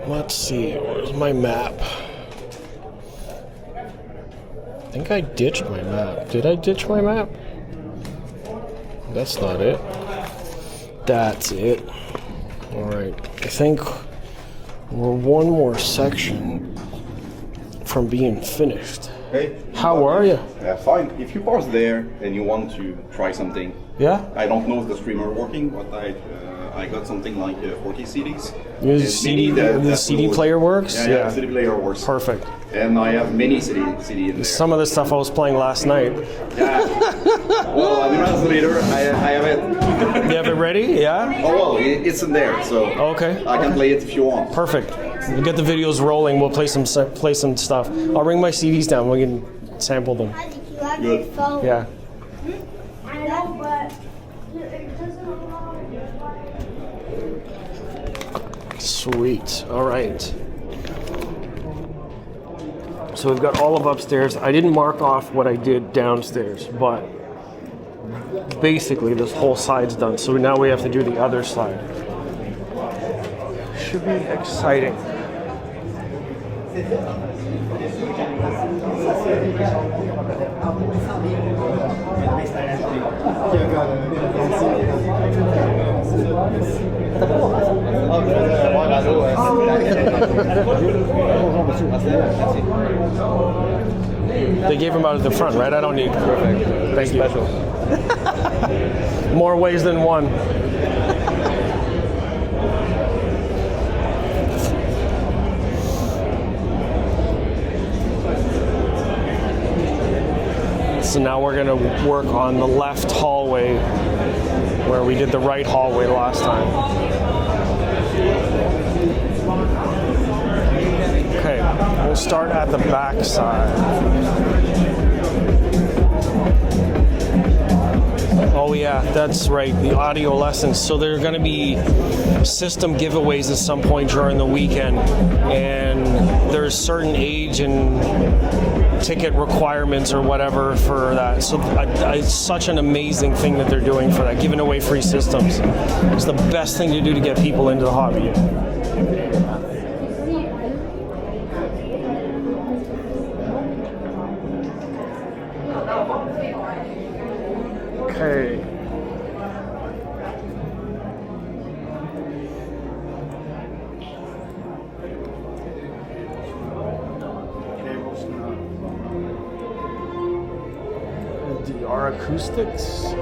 Let's see, where's my map? I think I ditched my map. Did I ditch my map? That's not it. That's it. Alright, I think we're one more section from being finished. Hey. How are you? Fine. If you pause there and you want to try something. Yeah? I don't know if the streamer working, but I got something like 40 CDs. The CD player works? Yeah, the CD player works. Perfect. And I have many CD in there. Some of the stuff I was playing last night. Yeah. Well, I'm the later. I have it. You have it ready? Yeah? Oh, well, it's in there, so okay. I can play it if you want. Perfect. We'll get the videos rolling. We'll play some stuff. I'll bring my CDs down. We can sample them. Good. Yeah. I know, but it doesn't allow. Sweet. All right. So we've got all of upstairs. I didn't mark off what I did downstairs, but basically this whole side's done. So now we have to do the other side. Should be exciting. They gave him out at the front, right? I don't need. Perfect. Thank you. Special. More ways than one. So now we're going to work on the left hallway where we did the right hallway last time. Okay, we'll start at the back side. Oh yeah, that's right, the Audiolecense. So there are going to be system giveaways at some point during the weekend, and there's certain age and ticket requirements or whatever for that. So it's such an amazing thing that they're doing for that, giving away free systems. It's the best thing to do to get people into the hobby. Okay. DR Acoustics.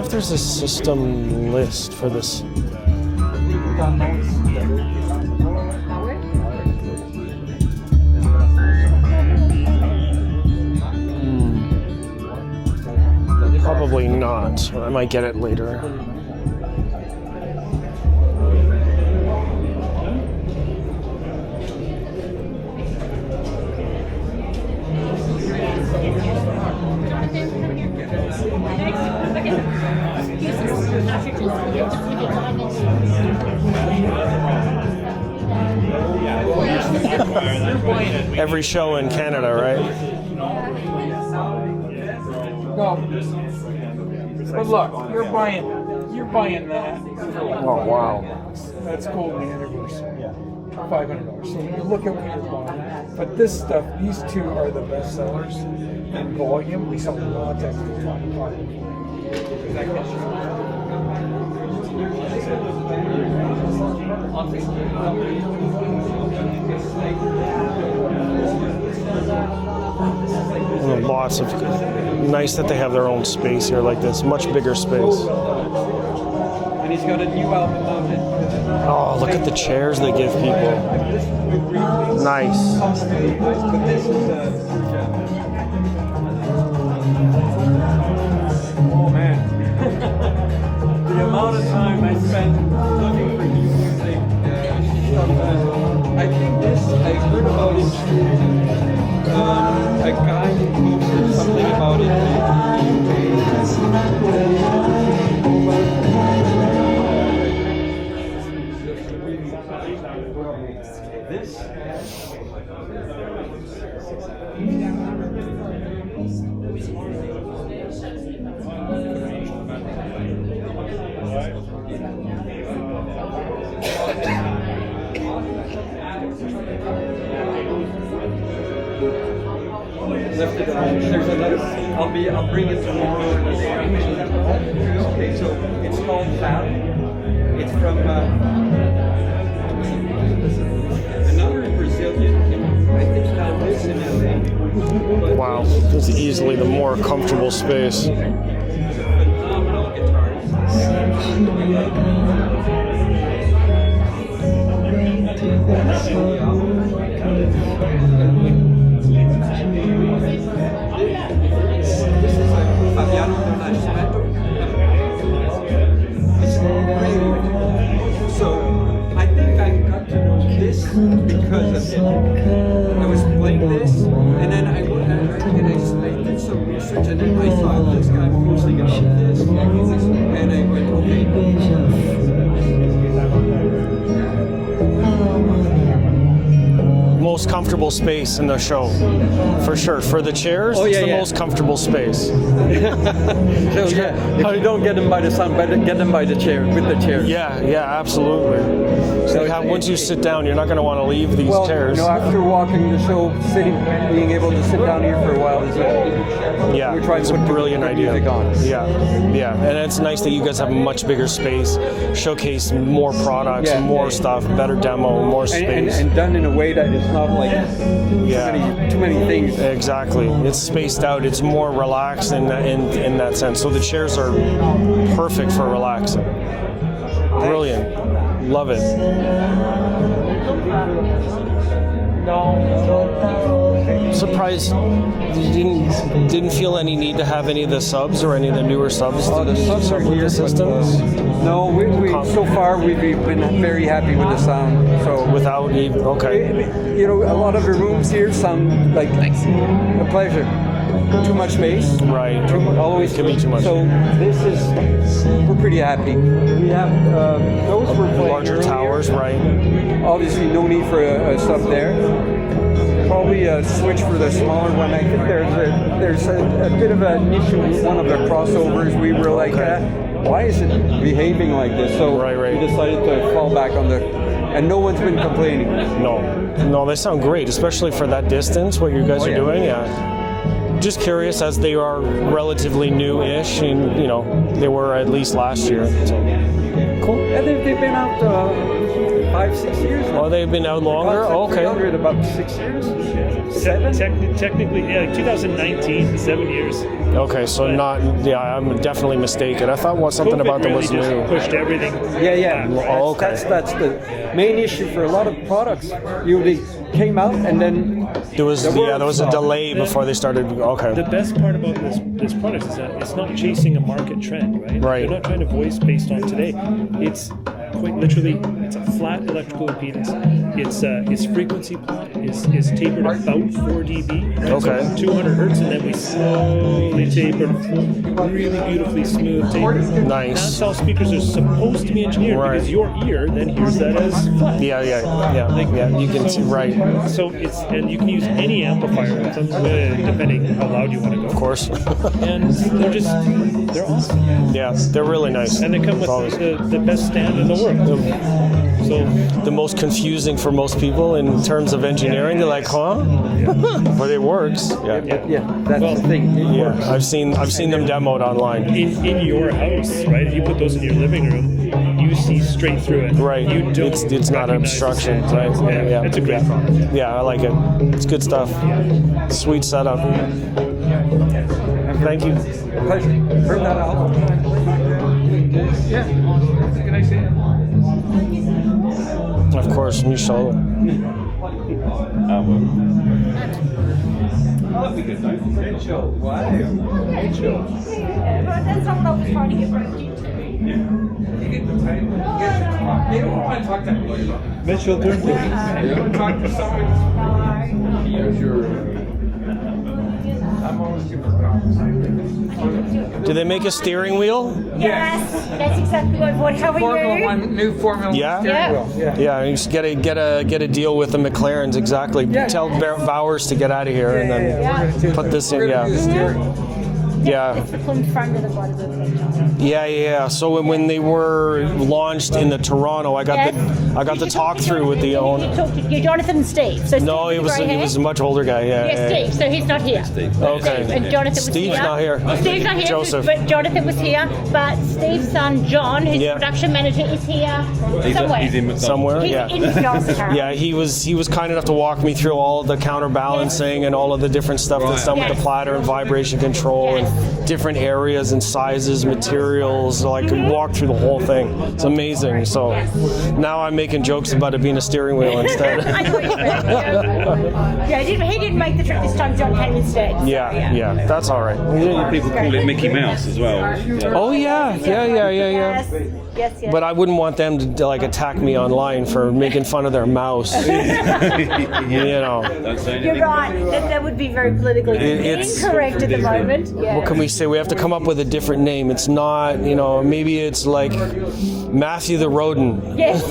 There's a system list for this. Probably not. I might get it later. Every show in Canada, right? No. But look, you're buying that. Oh wow. That's gold in the universe. Yeah. $500. So when you look at what you're buying, but this stuff, these two are the best sellers in volume. We sell lots of Lots of nice that they have their own space here like this, much bigger space. And he's got a new album out. Oh, look at the chairs they give people. Nice. But this is oh man. The amount of time I spent looking for new music stuff. I think this, I heard about it through a guy who posted something about it in the This lifted it. There's another. I'll bring it tomorrow. Okay, so it's called Fab. It's from another Brazilian. I think that lives in LA. Wow, this is easily the more comfortable space. Phenomenal guitarist. So I think I got to know this because of him. I was playing this, and then I did some research, and then I saw this guy posting about this, and I went, okay. Most comfortable space in the show, for sure. For the chairs, it's the most comfortable space. So yeah, if you don't get them by the sound, better get them by the chair, with the chairs. Yeah, absolutely. So once you sit down, you're not going to want to leave these chairs. You know, after walking the show, being able to sit down here for a while is Yeah, we're trying it's to a put brilliant idea. music on. Yeah, and it's nice that you guys have a much bigger space, showcase more products, more stuff, better demo, more space. And done in a way that it's not like too many things. Exactly. It's spaced out. It's more relaxed in that sense. So the chairs are perfect for relaxing. Brilliant. Love it. Surprised you didn't feel any need to have any of the subs or any of the newer subs. The subs are here, systems. No, we so far we've been very happy with the sound. So without even you know, a lot of the rooms here sound like a pleasure. Too much space. Right. Always can be too much. So we're pretty happy. We have those were playing larger earlier. towers, right? Obviously, no need for a sub there. Probably a switch for the smaller one. I think there's a bit of an issue with one of the crossovers. We were like, why is it behaving like this? So we decided to fall back on and no one's been complaining. No, they sound great, especially for that distance. What you guys are doing, Just curious, as they are relatively new-ish, and you know they were at least last year. So. Cool. Yeah, they've been out 5-6 years now. Oh, they've been out longer? Okay. About 6 years? 7? Technically, yeah, 2019, 7 years. Okay, so I'm definitely mistaken. I thought something COVID about them really was just new. pushed everything. Yeah. Oh, okay. That's the main issue for a lot of products. They came out and then there was a delay before they started. Okay. The best part about this product is that it's not chasing a market trend, right? Right. They're not trying to voice based on today. It's quite literally, it's a flat electrical impedance. Its frequency plot is tapered about 4 dB. Right? Okay. So 200 hertz, and then we slowly taper, really beautifully smooth taper. Nice. That's how speakers are supposed to be engineered, Right. because your ear then hears that as flat. Yeah. You can see, right. So and you can use any amplifier with them, depending how loud you want to go. Of course. And they're awesome. Yeah, they're really nice. And they come with the best stand in the world. So The most confusing for most people in terms of engineering. They're like, huh? But it works. Yeah. Yeah, that's the thing. Yeah. I've seen them demoed online. in your house, right? If you put those in your living room, you see straight through it. Right. You don't. It's not an recognize the obstruction. sound. Right. Yeah. It's a great product. Yeah, I like it. It's good stuff. Sweet setup. Thank you. Pleasure. Turn that out. Of course, Michell. But that's not what I was trying to get right into. Michell, Turntables. Do they make a steering wheel? Yes, that's exactly what I bought. How are Formula you? One, new Formula Yeah? One steering wheel. Yeah. Yeah, you just get a deal with the McLarens. Exactly. Tell Bowers to get out of here and then put this in. We're gonna do the Yeah. steering. Yeah. It's the front of the bodyboard. Yeah. So when they were launched in the Toronto, I got the talk through with the owner. You're Jonathan and Steve. So No, Steve it was a much older guy. Yeah. Yeah, Steve. So he's not here. Okay. Steve, and Jonathan was Steve's here. not here. Steve's not here. Joseph. But Jonathan was here. But Steve's son John, who's Yeah. the production manager, is here somewhere. He's in McDonald's. Somewhere. He's Yeah. in McDonald's car. Yeah, he was kind enough to walk me through all of the counterbalancing and all of the different stuff that's done with the Yes. platter and vibration control Yes. and different areas and sizes, materials. Like, I could walk through the whole thing. It's amazing. So now I'm making jokes about it being a steering wheel instead. I thought you were. Yeah, he didn't make the trip this time. John came instead. So, Yeah, that's all right. People call it Mickey Mouse as well. Oh yeah. Yes. But I wouldn't want them to like attack me online for making fun of their mouse. You know. Don't say You're anything. right. That would be very politically It's- incorrect at the moment. Yeah. What can we say? We have to come up with a different name. It's not, maybe it's like Matthew the Rodent. Yes.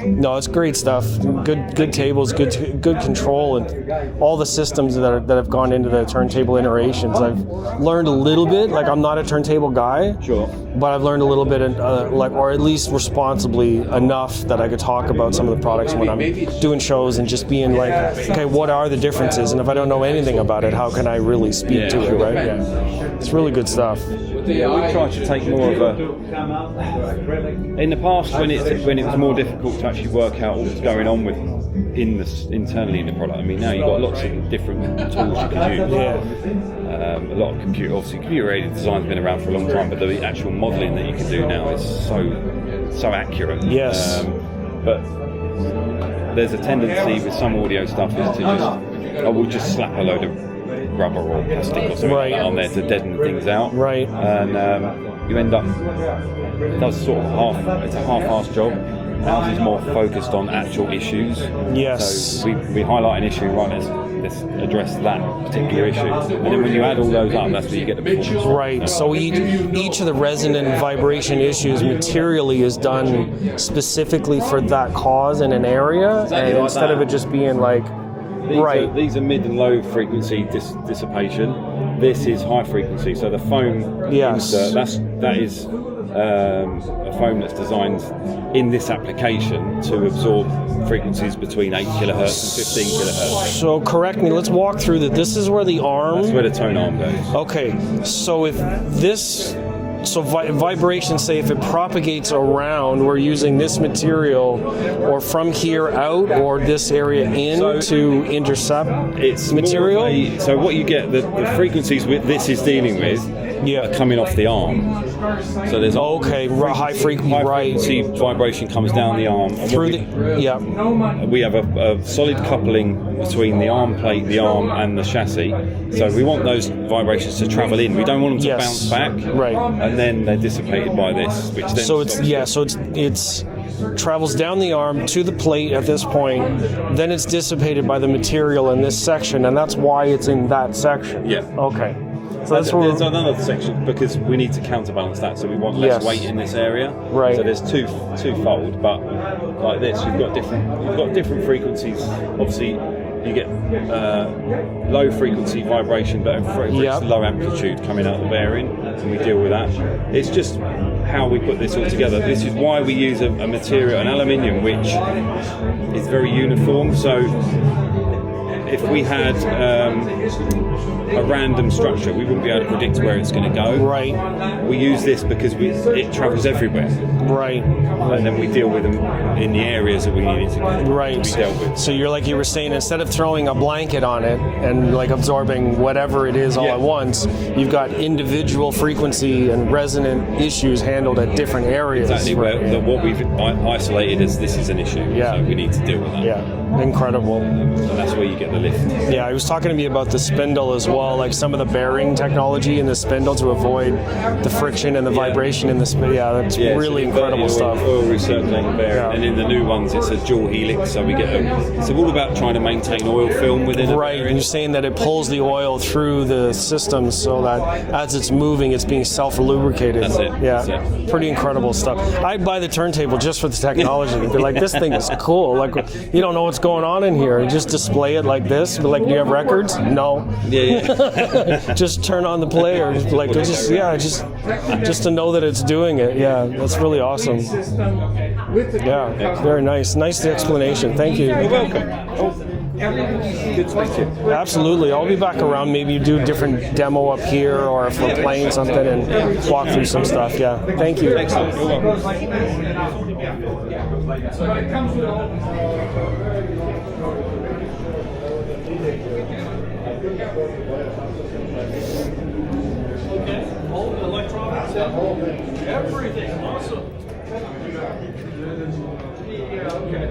No, it's great stuff. Good tables, good control, and all the systems that have gone into the turntable iterations. I've learned a little bit. Like, I'm not a turntable guy, Sure. but I've learned a little bit, or at least responsibly enough that I could talk about some of the products when I'm doing shows and just being like, okay, what are the differences? And if I don't know anything about it, how can I really speak to it, right? Yeah. It's really good stuff. Yeah, we try to take more of a. In the past, when it was more difficult to actually work out what was going on with internally in the product. I mean, now you've got lots of different tools you can use. Yeah. A lot of computer-aided design's been around for a long time, but the actual modelling that you can do now is so accurate. Yes. But there's a tendency with some audio stuff is to we'll just slap a load of rubber or plastic or something like that on there to deaden things out. Right. And you end up, it does sort of it's a half-assed job. Ours is more focused on actual issues. Yes. So we highlight an issue, right, let's address that particular issue. And then when you add all those up, that's where you get the performance. Right. So each of the resonant vibration issues materially is done specifically for that cause in an area, Exactly and like instead that. of it just being like, These are mid and low frequency dissipation. This is high frequency. So the foam, Yes. that is a foam that's designed in this application to absorb frequencies between 8 kilohertz and 15 kilohertz. So correct me. Let's walk through that. This is where the arm. That's where the tone arm goes. Okay. So if this. So vibration, say if it propagates around, we're using this material, or from here out, or this area in to intercept It's material. so what you get, the frequencies this is dealing with are coming off the arm. So there's high frequency vibration comes down the arm and through we have a solid coupling between the arm plate, the arm, and the chassis. So we want those vibrations to travel in. We don't want them to bounce back, right? And then they're dissipated by this, which then it's travels down the arm to the plate at this point. Then it's dissipated by the material in this section, and that's why it's in that section. Yeah. Okay. So that's there's another section because we need to counterbalance that, so we want less weight in this area. Right. So there's twofold, but like this, you've got different frequencies. Obviously, you get low frequency vibration, but it's low amplitude coming out of the bearing, and we deal with that. It's just how we put this all together. This is why we use a material, an aluminium, which is very uniform. So if we had a random structure, we wouldn't be able to predict where it's going to go. Right. We use this because it travels everywhere. Right. And then we deal with them in the areas that we need it to be dealt with. So you're like you were saying, instead of throwing a blanket on it and like absorbing whatever it is all at once, you've got individual frequency and resonant issues handled at different areas. Exactly. What we've isolated as this is an issue. Yeah. So we need to deal with that. Yeah. Incredible. And that's where you get the lift. Yeah, he was talking to me about the spindle as well, like some of the bearing technology in the spindle to avoid the friction and the vibration in the spindle. Yeah, that's really incredible stuff. Oil recirculating bearing, and in the new ones it's a dual helix, so we get it's all about trying to maintain oil film within a bearing. And you're saying that it pulls the oil through the system so that as it's moving, it's being self-lubricated. That's it. Yeah, That's it. Pretty incredible stuff. I'd buy the turntable just for the technology. Be like, this thing is cool. Like, you don't know what's going on in here. Just display it like this. But like, do you have records? No. Yeah. Just turn on the player. Like, just to know that it's doing it. Yeah, that's really awesome. Yeah, very nice. Nice explanation. Thank you. You're welcome. Good to meet you. Absolutely. I'll be back around. Maybe do a different demo up here, or if we're playing something and walk through some stuff. Yeah. Thank you. Excellent. You're welcome. All the electronics, everything, awesome. Yeah, okay.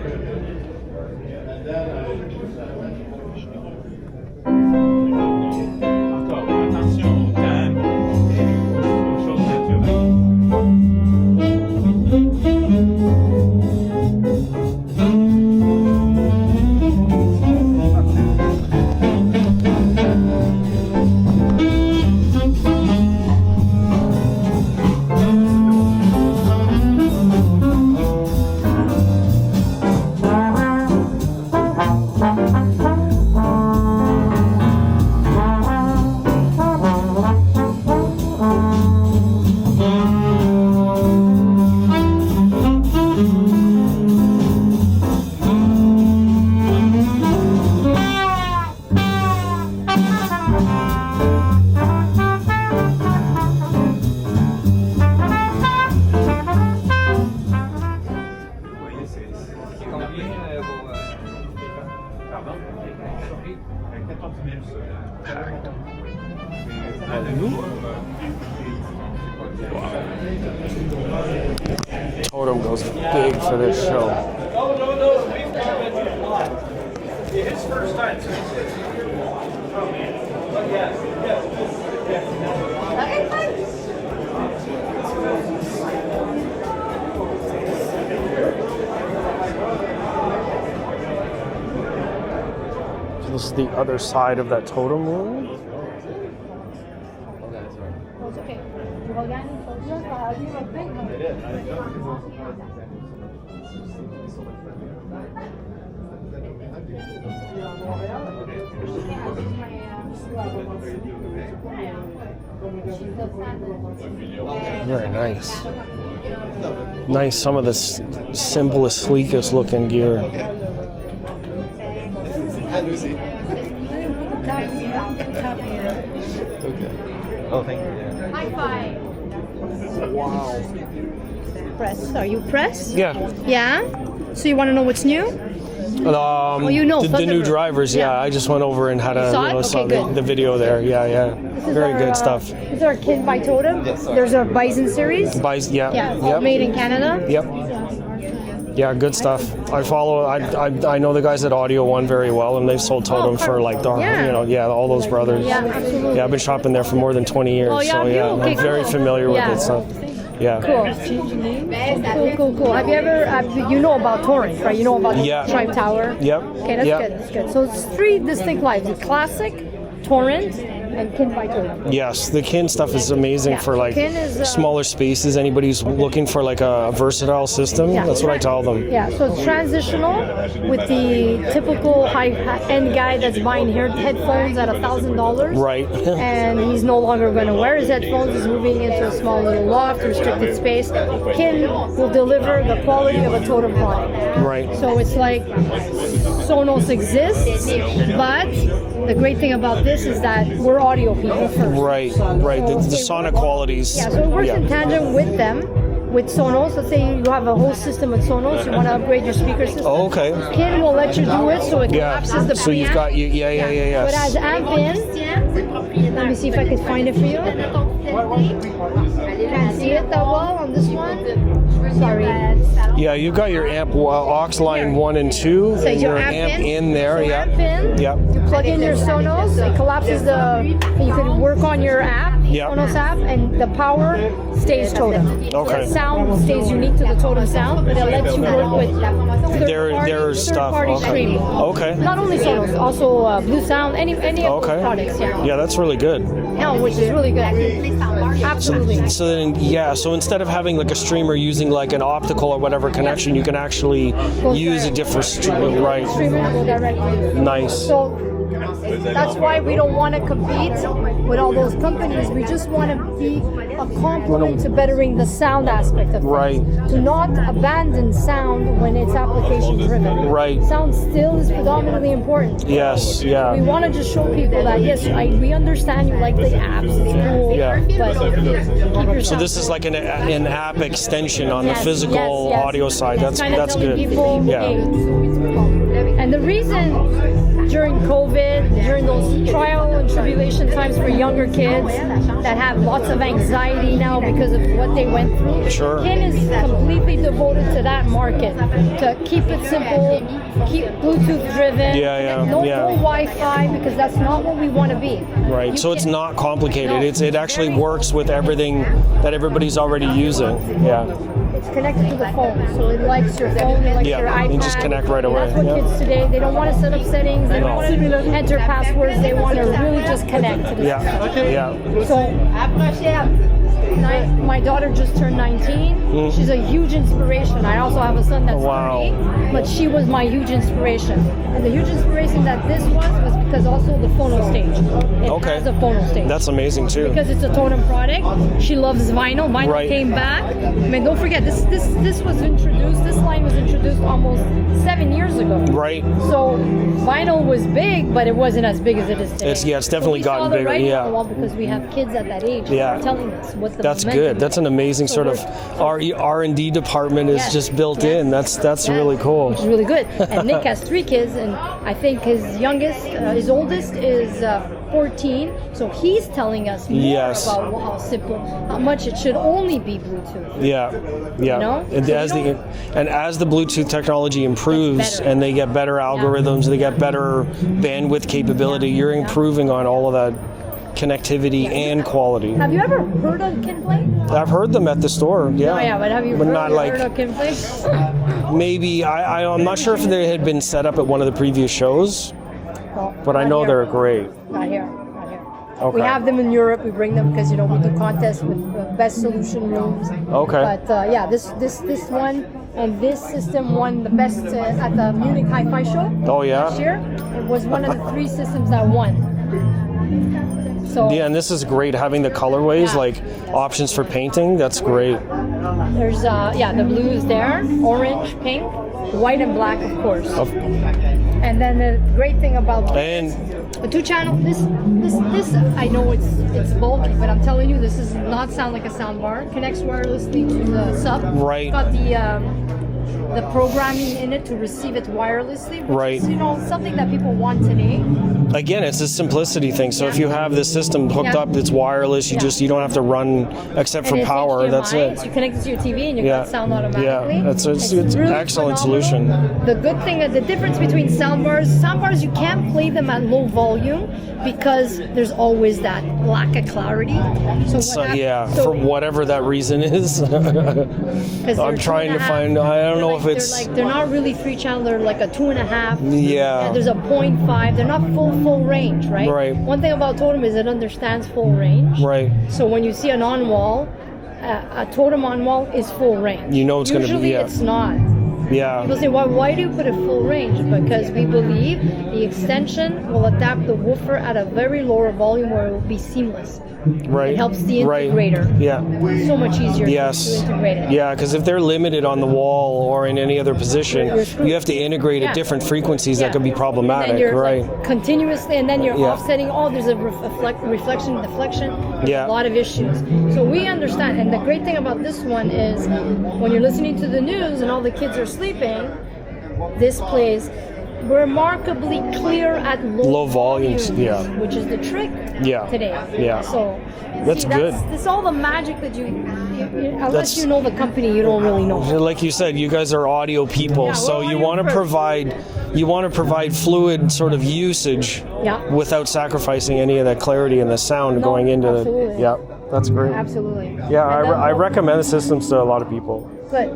Totem goes big for this show. No, we've got it. His first time. So this is the other side of that totem room. Very nice. Nice, some of the simplest, sleekest looking gear. Oh, thank you. High five. Wow. Press. Are you pressed? Yeah. Yeah? So you want to know what's new? you know, the new Thunderbird. drivers. Yeah, I just went over and had a saw it? Okay, saw good. the video there. Yeah. This is Very our, good stuff. This is our Kin by Totem. There's our Bison series. Yeah. All made in Canada. Yep. Yeah, good stuff. I know the guys at Audio One very well, and they've sold Totem for like the all those brothers. Yeah, absolutely. Yeah, I've been shopping there for more than 20 years. Oh, yeah, so you? Okay, I'm very cool. familiar with it. So yeah. Cool. Have you ever, you know about Torrent, right? You know about the Yeah. Tribe Tower? Yep. Okay, that's good. So it's 3 distinct lines: the Classic, Torrent, and Kin by Totem. Yes, the Kin stuff is amazing for like Kin is, smaller spaces. Anybody who's looking for like a versatile system, that's what I tell them. Yeah, so it's transitional with the typical high-end guy that's buying headphones at $1,000. Right. And he's no longer going to wear his headphones. He's moving into a small little loft, restricted space. Kin will deliver the quality of a Totem product. Right. So it's like Sonos exists, but the great thing about this is that we're audio people first. Right. The sonic qualities. Yeah, so it works in tandem with them, with Sonos. Let's say you have a whole system with Sonos, you want to upgrade your speaker system. Oh, okay. Kin will let you do it, so it collapses the So you've got preamp. yeah. But as amp in, let me see if I can find it for you. Can't see it that well on this one. Sorry. Yeah, you've got your amp aux line 1 and 2, So and your your amp in there. So Yeah. amp in. Yep. You plug in your Sonos. It collapses you can work on your app, Yep. Sonos app, and the power stays Totem. Okay. The sound stays unique to the Totem sound, but it lets you work with Their stuff. third-party Okay. streaming. Okay. Not only Sonos, also Blue Sound, any of those products. Yeah, that's really good. No, which is really good. Absolutely. So then, so instead of having like a streamer using like an optical or whatever connection, you can actually use a different streamer, right? Streaming will go directly. Nice. So that's why we don't want to compete with all those companies. We just want to be a complement to bettering the sound aspect of things. Right. To not abandon sound when it's application driven. Right. Sound still is predominantly important. Yes. Yeah. We want to just show people that yes, we understand you like the apps, it's cool, Yeah. but keep your So sound. this is like an app extension on the Yes, physical yes. audio side. It's kinda That's telling good. people, Yeah. hey. And the reason during COVID, during those trial and tribulation times for younger kids that have lots of anxiety now because of what they went through, Sure. Kin is completely devoted to that market, to keep it simple, keep Bluetooth driven, no Wi-Fi, because that's not what we want to be. Right. So it's not complicated. It actually works with everything that everybody's already using. Yeah. It's connected to the phone, so it likes your phone, it likes your iPad. You just connect right away. That's what kids today, they don't want to set up settings, they don't want to enter passwords, they want to really just connect to the system. Yeah. So, my daughter just turned 19. She's a huge inspiration. I also have a son that's 30, but she was my huge inspiration. And the huge inspiration that this was because also the phono stage. It has a phono stage. That's amazing too. Because it's a Totem product. She loves vinyl. Vinyl came back. I mean, don't forget, this was introduced, this line was introduced almost 7 years ago. Right. So vinyl was big, but it wasn't as big as it is today. It's definitely gotten bigger. Well, because we have kids at that age who are telling us what the That's momentum good. is. That's an amazing sort of R&D department is just built in. That's really cool. Which is really good. And Nick has 3 kids, and I think his oldest is 14. So he's telling us more about how simple, how much it should only be Bluetooth. Yeah. You know? And as the Bluetooth technology improves and they get better algorithms, they get better bandwidth capability, you're improving on all of that connectivity and quality. Have you ever heard of Kin Play? I've heard them at the store. Yeah. Oh yeah, but have you But heard, not like heard of Kin Play? maybe I'm not sure if they had been set up at one of the previous shows, but I know they're great. Not here. Okay. We have them in Europe. We bring them because we do contests with best solution rooms. Okay. But this one and this system won the best at the Munich Hi-Fi show. Oh yeah. Last year, it was one of the 3 systems that won. So yeah, and this is great having the colorways like options for painting. That's great. there's the blue is there, orange, pink, white, and black, of course. And then the great thing about the 2-channel, this I know it's bulky, but I'm telling you, this does not sound like a sound bar. Connects wirelessly to the sub. Right. Got the the programming in it to receive it wirelessly, which Right. is, something that people want today. Again, it's a simplicity thing. So if you have this system hooked up, it's wireless. You don't have to run except for And it's power. HDMI, That's it. So you connect it to your TV and you Yeah. get sound automatically. Yeah, it's an really excellent phenomenal. solution. The good thing, the difference between soundbars, you can't play them at low volume because there's always that lack of clarity. So For whatever that reason is. 'cause they're I'm trying to 2.5, find, I don't know if it's... they're not really 3-channel, they're like a 2.5. Yeah. And there's a 0.5. They're not full range, right? Right. One thing about Totem is it understands full range. Right. So when you see an on-wall, a Totem on-wall is full range. You know it's gonna be, Usually yeah. it's not. Yeah. People say, why do you put it full range? Because we believe the extension will adapt the woofer at a very lower volume where it will be seamless. Right. It helps the Right. integrator. Yeah. So much easier Yes. to integrate it. Yeah, because if they're limited on the wall or in any other position, You're screwed. you have to integrate at different frequencies that could be problematic, and then you're right? like, continuously, and then you're Yeah. offsetting. Oh, there's a reflection, deflection. Yeah. A lot of issues. So we understand, and the great thing about this one is when you're listening to the news and all the kids are sleeping, this plays remarkably clear at low volumes, yeah. which is the trick Yeah. today. Yeah. So That's good. That's all the magic that unless That's- you know the company, you don't really know. Like you said, you guys are audio people, Yeah, so we're you audio want to first. provide fluid sort of usage Yeah. without sacrificing any of that clarity and the sound going into absolutely. the. Yeah, that's great. Absolutely. Yeah, And then I recommend the systems to a lot of people. Good.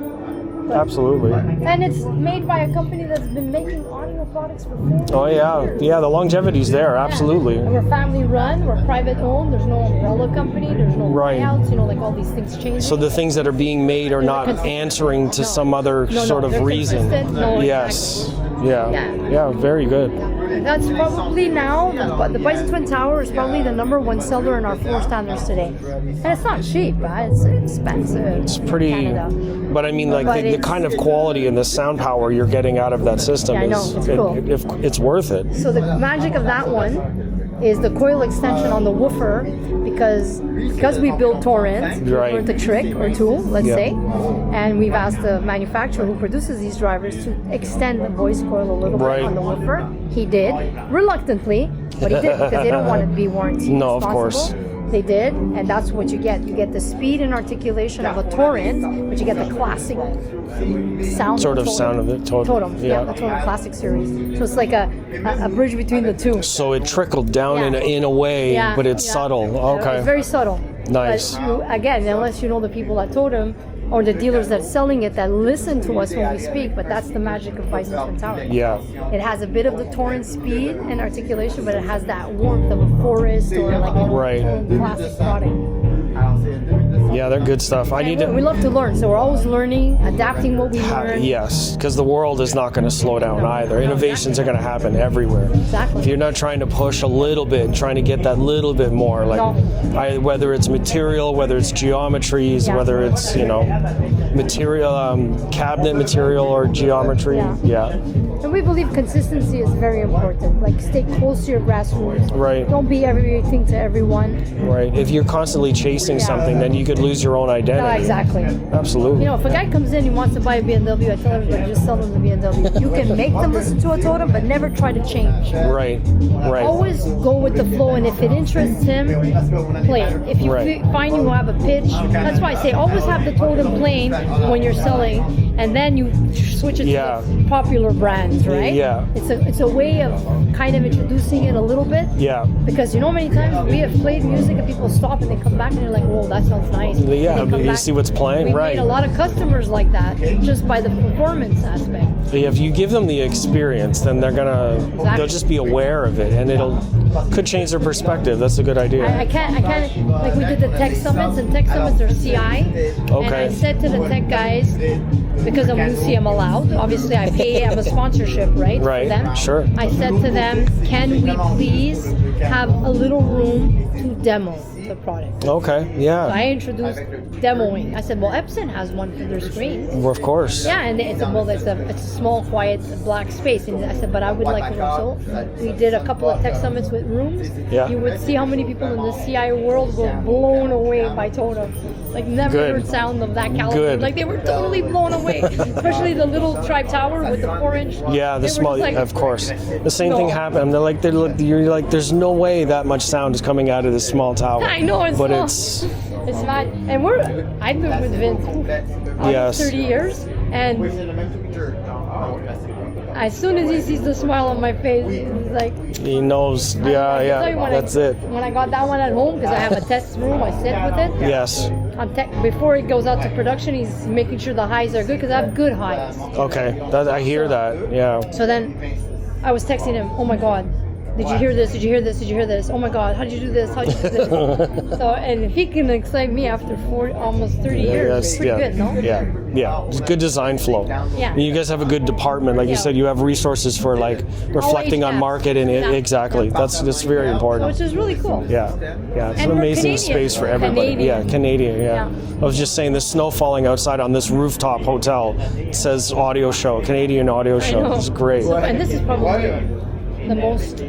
Absolutely. And it's made by a company that's been making audio products for 40 Oh yeah, years. yeah. The longevity's there. Absolutely. And we're family run, we're private owned, there's no umbrella company, there's no Right. buyouts, like all these things change. So the things that are being made are not answering to some other sort of they're reason. consistent. No, Yes. Yeah. Yeah. Yeah. Very good. That's probably now, the Bison Twin Tower is probably the #1 seller in our floor standards today. And it's not cheap, right? It's expensive. It's pretty. Canada. But I mean, like But the it's- kind of quality and the sound power you're getting out of that system Yeah, I know, is it's cool. it's worth it. So the magic of that one is the coil extension on the woofer because we build Torrent, we Right. learned a trick or two, let's Yeah. say, and we've asked the manufacturer who produces these drivers to extend the voice coil a little Right. bit on the woofer. He did, reluctantly, but he did because they don't want to be warranty No, of responsible. course. They did, and that's what you get. You get the speed and articulation of a Torrent, but you get the classic sound. Sort of Totem. sound of it. Totem. Yeah, the Totem Classic series. So it's like a bridge between the two. So it trickled down Yeah. in a way, Yeah, but it's yeah. subtle. Okay. It's very subtle. Nice. But again, unless you know the people at Totem or the dealers that are selling it that listen to us when we speak, but that's the magic of Bison Twin Tower. Yeah. It has a bit of the Torrent speed and articulation, but it has that warmth of a forest or like a Right. classic product. Yeah, they're good stuff. I need We to. love to learn, so we're always learning, adapting what we learn. Yes, because the world is not going to slow down either. Innovations are going to happen everywhere. Exactly. If you're not trying to push a little bit and trying to get that little bit more, like whether it's material, whether it's geometries, Yeah. whether it's material, cabinet material or geometry. Yeah. And we believe consistency is very important. Like stay close to your grassroots. Right. Don't be everything to everyone. Right. If you're constantly chasing something, then you could lose your own identity. No, exactly. Absolutely. If a guy comes in, he wants to buy a BMW, I tell everybody, just sell them the BMW. You can make them listen to a Totem, but never try to change. Right. Right. Always go with the flow, and if it interests him, play it. If you Right. find you have a pitch, that's why I say always have the Totem playing when you're selling, and then you switch it Yeah. to the popular brands, right? Yeah. It's a way of kind of introducing it a little bit. Yeah. Because many times we have played music and people stop and they come back and they're like, whoa, that sounds nice. Yeah, And they come you back. see what's playing, We right. made a lot of customers like that just by the performance aspect. If you give them the experience, then they'll just be aware of it, and could change their perspective. That's a good idea. I can't, like we did the tech summits, and tech summits are CI. And Okay. I said to the tech guys, because I'm Lucy, I'm allowed. Obviously, I have a sponsorship, right? Right, For them. sure. I said to them, can we please have a little room to demo the product? Okay. Yeah. I introduced demoing. I said, well, Epson has one for their screens. Well, of course. Yeah, and it's a small, quiet, black space. And I said, but I would like a room. So we did a couple of tech summits with rooms. Yeah. You would see how many people in the CI world were blown away by Totem. Like never Good. heard sound of that caliber. Good. Like they were totally blown away, especially the little tri tower with the 4-inch. Yeah, the They were small, just like, of course. The same No. thing happened. You're like, there's no way that much sound is coming out of this small tower. I know it's but small. it's It's fine. And I've been with Vince Yes. 30 years, and as soon as he sees the smile on my face, he's like, he knows. I tell Yeah, you, when that's it. When I got that one at home, because I have a test room, I sit with it. Yes. Before it goes out to production, he's making sure the highs are good, because I have good highs. Okay, I hear that. Yeah. So then I was texting him, oh my God, did you hear this? Did you hear this? Did you hear this? Oh my God, how did you do this? How did you do this? So, and if he can excite me after almost 30 years, it's pretty good, no? Yeah. It's good design flow. Yeah. And you guys have a good department, like you Yeah. said. You have resources for like reflecting on HVAC. market and Yeah. exactly. That's very important. Which is really cool. Yeah, it's And an we're amazing Canadian. space for everybody. Canadian. Yeah, Canadian. Yeah. Yeah. I was just saying, the snow falling outside on this rooftop hotel. It says audio show, Canadian audio I show. know. It's great. So, and this is probably the most.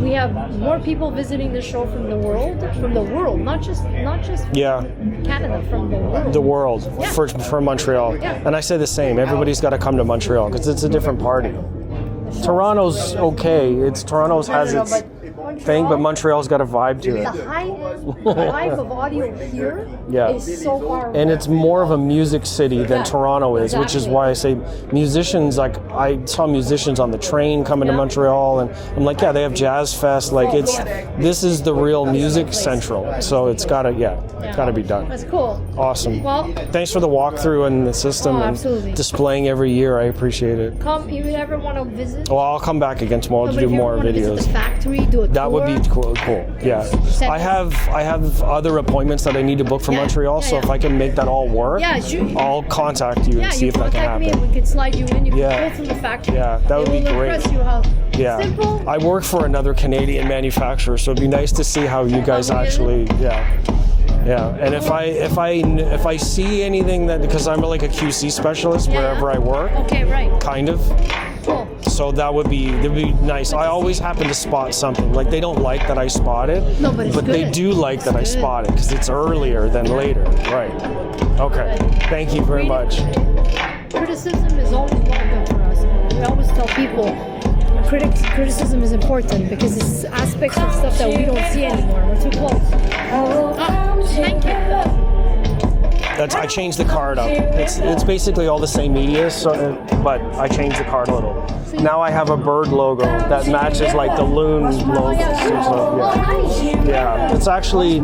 We have more people visiting the show from the world, not just Yeah, Canada, from the world. the world Yeah. for Montreal. Yeah. And I say the same. Everybody's got to come to Montreal because it's a different party. Toronto's okay. Toronto's has No, its but thing, but Montreal's got a vibe to the it. hive of audio here Yeah. is so far. And it's more of a music city than Yeah, Toronto is, which is exactly. why I say musicians, like I saw musicians on the train coming to Yeah. Montreal, and I'm like, yeah, they have Jazz Fest. Like this is the real music central. So it's gotta be done. That's cool. Awesome. Well, Thanks for the walkthrough and the system Oh, and absolutely. displaying every year. I appreciate it. come. You ever want to visit? Well, I'll come back again tomorrow No, to but do if you ever more wanna visit videos. the factory, do a That would be tour. cool. Yeah, Send I have other appointments that I need to book for Yeah, Montreal. yeah, So yeah. if I can make that all work, Yeah, sure. I'll contact you Yeah, and see you if that can contact me happen. and we can slide you in. You can Yeah. go through the factory. Yeah, that would It be will great. impress you how Yeah, simple. I work for another Canadian manufacturer, so it'd be nice to see how you guys Oh, really? actually, yeah. And if I see anything that, because I'm like a QC specialist Yeah. wherever I work, Okay, right. kind of. Cool. So that'd be nice. I always happen to spot something. Like they don't like that I spot it, No, but it's they good. do like that I It's good. spot it because it's earlier than later. Right. Okay. Thank you very much. Criticism is always welcome for us. We always tell people criticism is important because it's aspects of stuff that we don't see anymore. We're too close. Thank you. I changed the card up. It's basically all the same media, but I changed the card a little. Now I have a bird logo that matches like the loon logo. Yeah, it's actually,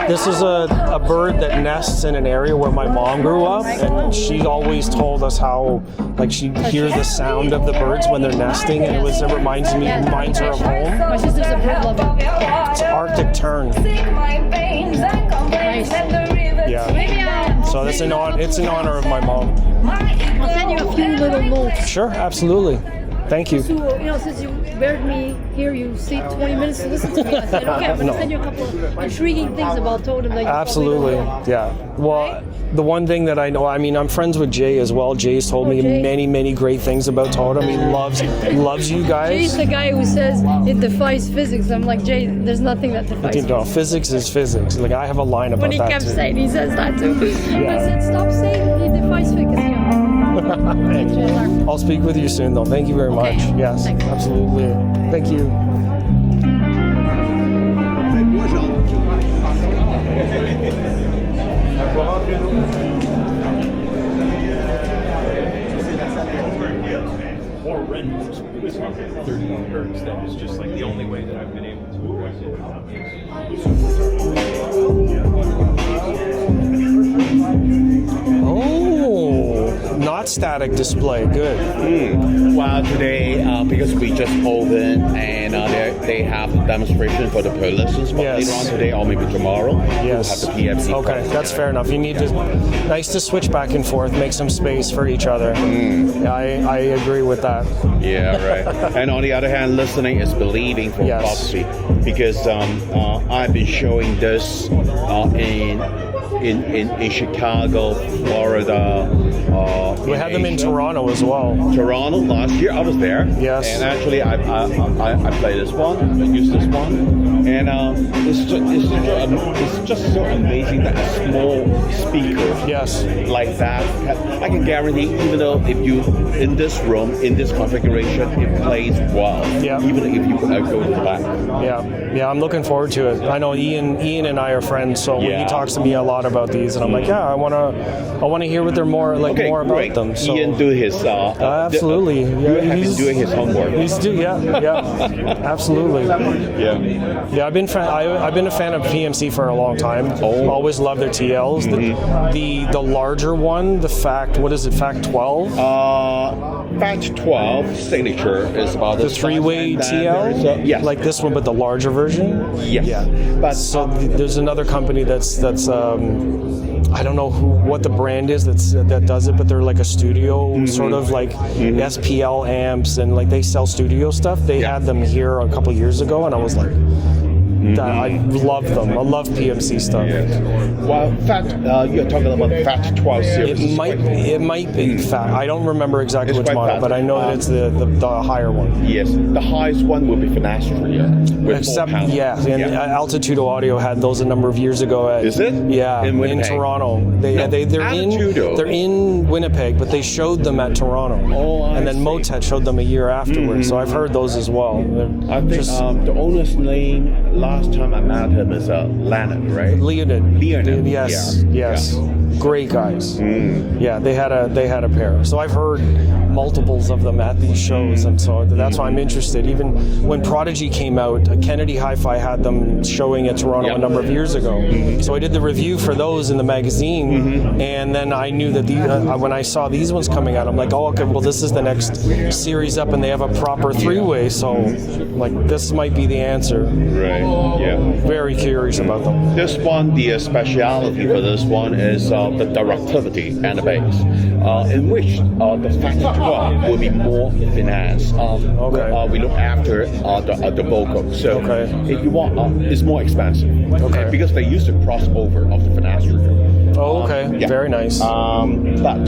this is a bird that nests in an area where my mom grew up, and she always told us how like she'd hear the sound of the birds when they're nesting, and it reminds her of home. My sister's a bird lover. It's Arctic tern. Nice. Yeah. Maybe So it's an honor of my mom. I'll send you a few little notes. Sure, absolutely. Thank you. So, since you bared me here, you see 20 minutes to listen to me. I said, okay, I'm going to send you a couple of intriguing things about Totem that you Absolutely, probably don't know. yeah. Well, the one thing that I know, I'm friends with Jay as well. Jay's told me Jay. many great things about Totem. He loves you Jay's guys. the guy who says it defies physics. I'm like, Jay, there's nothing that defies You know, physics. physics is physics. Like I have a line about When he that kept too. saying, he says that too. Yeah. I said, stop saying he defies physics. I'll speak with you soon, though. Thank you very much. Okay. Yes, Thanks. absolutely. Thank you. Torrent, it's not 30 hertz. That is just like the only way that I've been able to address it. Oh, not static display. Good. Well, today, because we just opened and they have a demonstration for the Perlisten Yes. later on today or maybe tomorrow. Yes. We'll have the PFC. Okay, that's fair enough. You need to, nice to switch back and forth, make some space for each other. Yeah, I agree with that. Yeah, right. And on the other hand, listening is believing for Yes. prophecy, because I've been showing this in in Chicago, Florida. We had them in Asia. Toronto as well. Toronto last year, I was there. Yes. And actually, I played this one, I used this one, and it's just so amazing that a small speaker Yes. like that, I can guarantee, even though if you in this room, in this configuration, it plays well. Yeah. Even if you go to the back. Yeah, I'm looking forward to it. I know Ian and I are friends, so when he Yeah. talks to me a lot about these, and I'm like, yeah, I wanna hear what they're more about great. them. So Ian do his absolutely. You have been doing his homework. Absolutely. Yeah. I've been a fan of PMC for a long time. Oh. Always love their TLs. The larger one, the Fact 12. Fact 12 signature is about The three-way TL, yes. like this one, but the larger version. Yes. Yeah, But so there's another company that's I don't know what the brand is that does it, but they're like a studio sort of like SPL amps, and like they sell studio stuff. They had them here a couple years ago, and I was like, I love them. I love PMC stuff. Well, you're talking about the Fact 12 series. It might be Fact. I don't remember exactly It's which quite model, fast. but I know that it's the higher one. Yes, the highest one will be Finastria. Except, and Altitudo Audio had those a number of years ago. Is it? Yeah, In in Winnipeg? Toronto. They're in Winnipeg, but they showed them at Toronto. Oh, I and then see. Motet showed them a year afterwards. So I've heard those as well. I think the owner's name last time I met him is Leonard, right? Leonid. Yes. Yeah. Great guys. Yeah, they had a pair. So I've heard multiples of them at these shows, and so that's why I'm interested. Even when Prodigy came out, Kennedy Hi-Fi had them showing at Toronto a number of years ago. So I did the review for those in the magazine, and then I knew that when I saw these ones coming out, I'm like, oh, okay, well, this is the next series up, and they have a proper three-way, so like this might be the answer. Right. Yeah. Very curious about them. This one, the speciality for this one is the directivity and the bass, in which the Factor 12 will be more finesse. We look after the vocal. So if you want, it's more expensive. Okay. Because they use the crossover of the Finastria. Oh, okay. Yeah. Very nice. But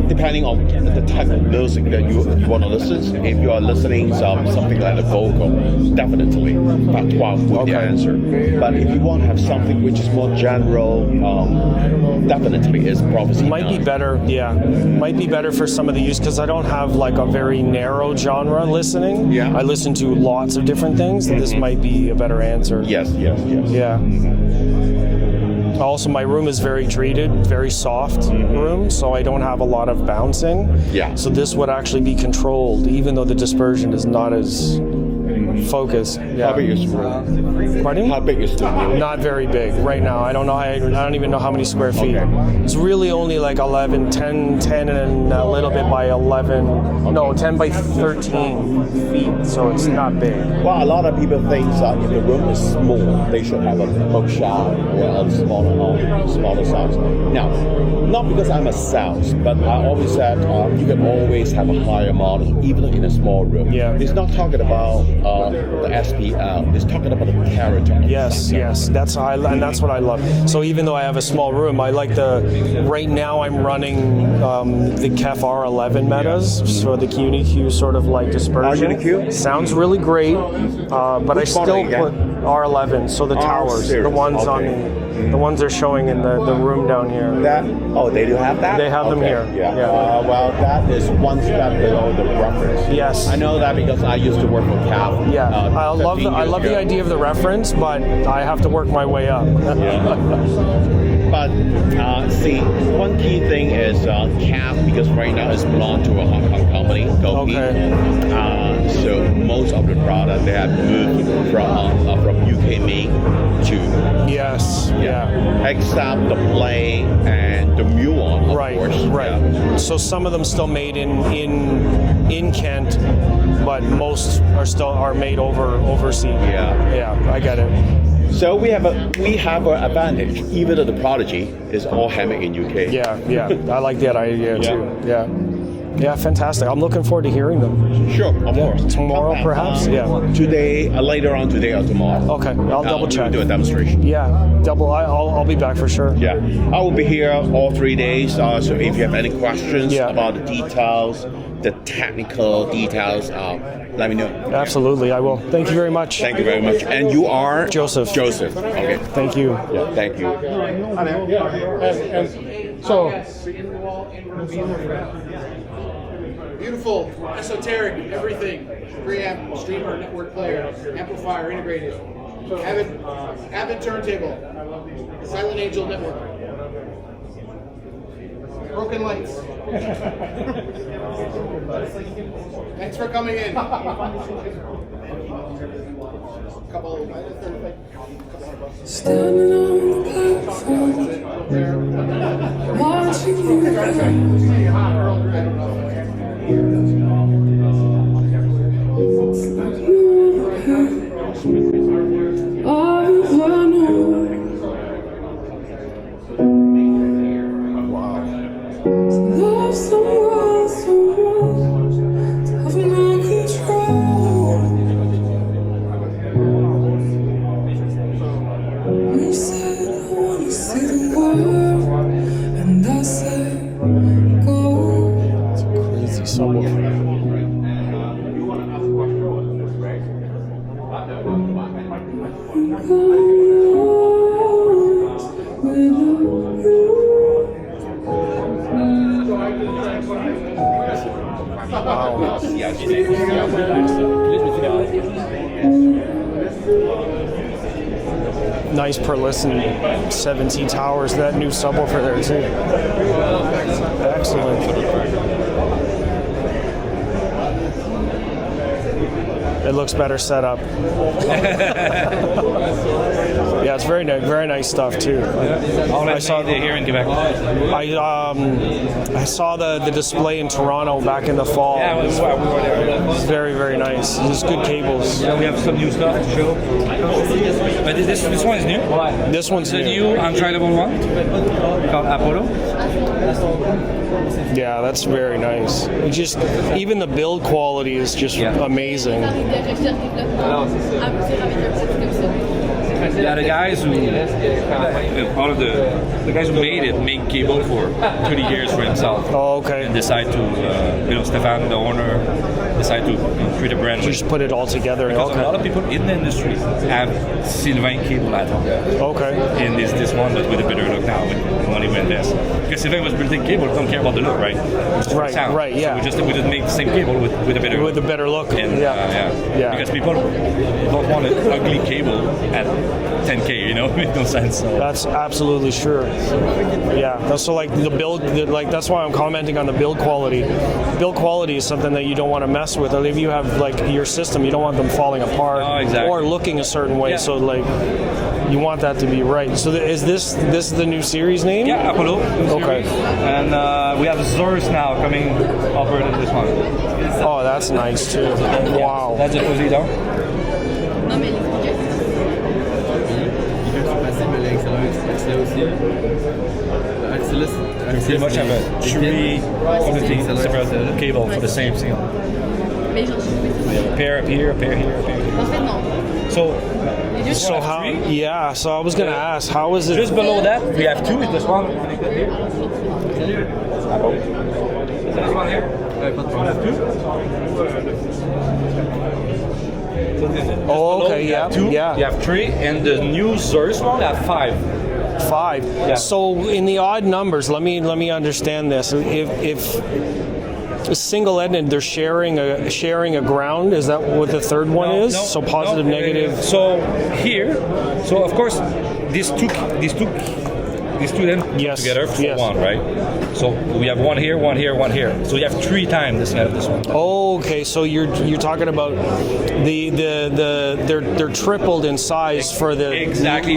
depending on the type of music that you want to listen, if you are listening something like a vocal, definitely Fact 12 will be the answer. But if you want to have something which is more general, definitely is Prophecy. Might be better, might be better for some of the use, because I don't have like a very narrow genre listening. Yeah. I listen to lots of different things, and this might be a better answer. Yes. Yeah. Also, my room is very treated, very soft room, so I don't have a lot of bouncing. Yeah. So this would actually be controlled, even though the dispersion is not as focused. Yeah. How big is your room? Pardon? How big is the room? Not very big right now. I don't know. I don't even know how many square feet. It's really only like 10 and a little bit by 11. No, 10 by 13 feet. So it's not big. Well, a lot of people think that if the room is small, they should have a bookshop or a smaller size. Now, not because I'm a sales, but I always said you can always have a higher model, even in a small room. Yeah. It's not talking about the SPL. It's talking about the character. Yes. That's what I love. So even though I have a small room, I like right now I'm running the Kef R11 metas for the QEQ sort of like dispersion. QEQ? Sounds really great, but I still put R11. So the towers, series. the ones the ones they're showing in the room down here. They do have that? They have them here. Yeah. Yeah. Well, that is one step below the reference. Yes. I know that because I used to work for Cal. Yeah. I love the idea of the reference, but I have to work my way up. But see, one key thing is CAF, because right now it's belonged to a Hong Kong company, Gopi. So most of the product they have moved from UK made to except the Play and the Muon, of course. Right. Yeah. So some of them still made in Kent, but most are made overseas. Yeah, I get it. So we have an advantage, even though the Prodigy is all handmade in UK. Yeah, I like that idea too. Yeah. Yeah, fantastic. I'm looking forward to hearing them. Sure, of course. Tomorrow, perhaps? Today, later on today or tomorrow. Okay, I'll double check. We'll do a demonstration. Yeah, I'll be back for sure. Yeah, I will be here all 3 days. So if you have any questions about the details, the technical details, let me know. Absolutely, I will. Thank you very much. Thank you very much. And you are? Joseph. Joseph. Okay. Thank you. Yeah, thank you. Beautiful, esoteric, everything. Preamp, streamer, network player, amplifier integrated. Avid turntable. Silent Angel network. Broken lights. Thanks for coming in. Standing on the platform, watching you love someone of no control. You said I wanna see the world, and I said go. It's a crazy subwoofer. Nice Perlisten 17 towers. That new subwoofer there too. Excellent. It looks better set up. Yeah, it's very very nice stuff too. I saw it here in Quebec. I saw the display in Toronto back in the fall. Yeah, we were there. It's very nice. Just good cables. Yeah, we have some new stuff to show. But this one is new. This one's new. The new untradable one called Apollo. Yeah, that's very nice. It just even the build quality is just amazing. Yeah, the guys who all of the guys who made it make cable for 30 years for himself. Oh, okay. And decide to Stefan, the owner, decide to create a brand. Just put it all together. Because a lot of people in the industry have Sylvain cable at home. Okay. And this one, but with a better look now, with money we invest. Because Sylvain was building cable, don't care about the look, right? Right. Sound. Yeah. So we just make the same cable with a better look. With a better look. And, yeah. Because people don't want an ugly cable at 10K, you know, it makes no sense. So. That's absolutely true. Yeah, so like the build, that's why I'm commenting on the build quality. Build quality is something that you don't want to mess with. If you have like your system, you don't want them falling apart or looking a certain way. Yeah. So like you want that to be right. So is this the new series name? Yeah, Apollo. Okay. And we have Zors now coming over this one. Oh, that's nice too. Wow. That's a fuzzy down. We pretty much have a 3 completely separate cable for the same signal. We have a pair up here, a pair here, a pair here. So how? Yeah. So I was gonna ask, how is it? Just below that, we have 2. This one here. This one here. We have 2. Oh, okay. Yeah. 2. Yeah. You have 3, and the new Zors one have 5. 5. Yeah. So in the odd numbers, let me understand this. If a single-ended, they're sharing a ground. Is that what the third one is? So positive, negative. So here, so of course, these two then together for one, right? So we have one here, one here, one here. So you have 3 times this one. Oh, okay. So you're talking about they're tripled in size for the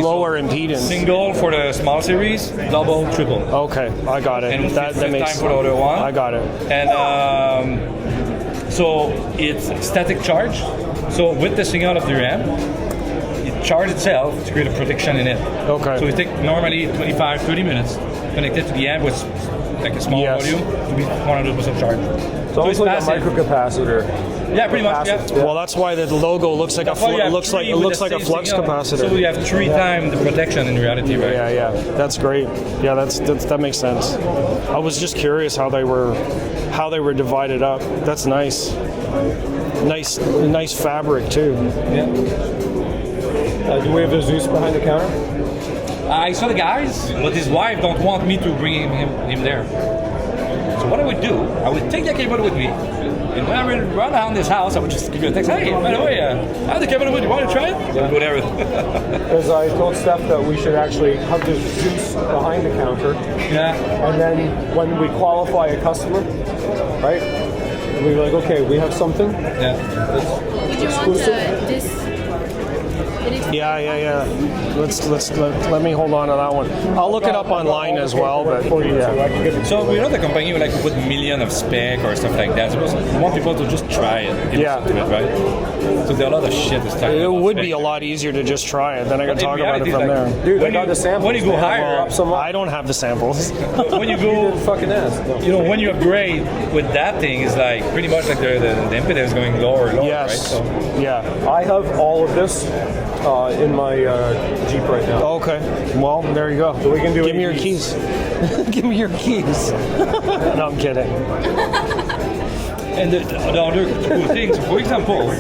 lower impedance. Single for the small series, double, triple. Okay, I got it. And that makes time for the other one. I got it. And so it's static charge. So with the signal of the RAM, it charges itself to create a protection in it. Okay. So it takes normally 25-30 minutes connected to the amp with like a small volume, to be 100% charged. So it's like a microcapacitor. Yeah, pretty much. Yeah. Well, that's why the logo looks like a flux capacitor. So you have 3 times the protection in reality, right? Yeah. That's great. Yeah, that makes sense. I was just curious how they were divided up. That's nice. Nice fabric too. Yeah. Do we have the Zeus behind the counter? I saw the guys, but his wife don't want me to bring him there. So what I would do, I would take the cable with me, and when I would run around this house, I would just give you a text, hey, by the way, I have the cable with you, want to try it? Yeah. Whatever. Because I told Steph that we should actually have the Zeus behind the counter. Yeah. And then when we qualify a customer, right, we're like, okay, we have something. Yeah. It's exclusive. Yeah. Let me hold on to that one. I'll look it up online as well. But yeah. So we're not a company who like to put millions of spec or stuff like that. So we want people to just try it. Right? So there are a lot of shit that's talking It about would spec. be a lot easier to just try it. Then I can talk about it reality, from like, there. Dude, I got the samples. When you go higher, I don't have the samples. when you go fucking ass. You know, when you upgrade with that thing, it's like pretty much like the impedance going lower and lower, Yes. right? So, yeah. I have all of this in my Jeep right now. Okay. Well, there you go. So we can do Give me your APs. keys. Give me your keys. No, I'm kidding. and the other cool things, for example,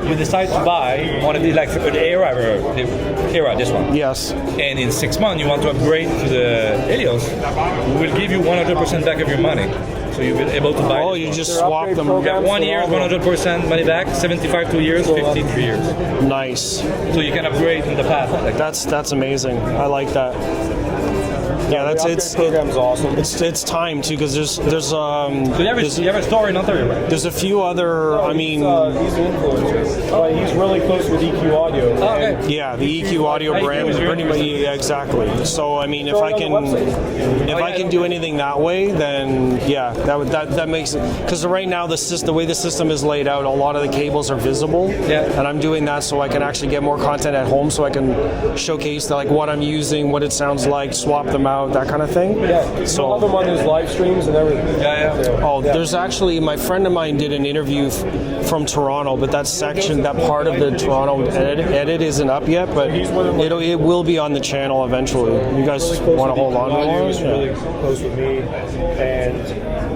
you decide to buy one of these, like the Era, this one. Yes. And in 6 months, you want to upgrade to the Helios, we will give you 100% back of your money. So you'll be able to buy. Oh, you just swap them. You have 1 year, 100% money back, 75 2 years, 50 3 years. Nice. So you can upgrade in the path. Like That's amazing. I like that. Yeah, it's program's awesome. It's time too because there's so you have a store in Ontario, right? There's a few other. I mean, he's an influencer. He's really close with EQ Audio. Okay. Yeah, the EQ Audio brand is pretty much exactly. So I mean, if I can do anything that way, then yeah, that makes it. Because right now the way the system is laid out, a lot of the cables are visible. Yeah. And I'm doing that so I can actually get more content at home, so I can showcase like what I'm using, what it sounds like, swap them out, that kind of thing. Yeah. So have them on his live streams and everything. Oh, there's actually, my friend of mine did an interview from Toronto, but that section, that part of the Toronto edit isn't up yet, but it will be on the channel eventually. You guys want to hold on to it? He's really close with me, and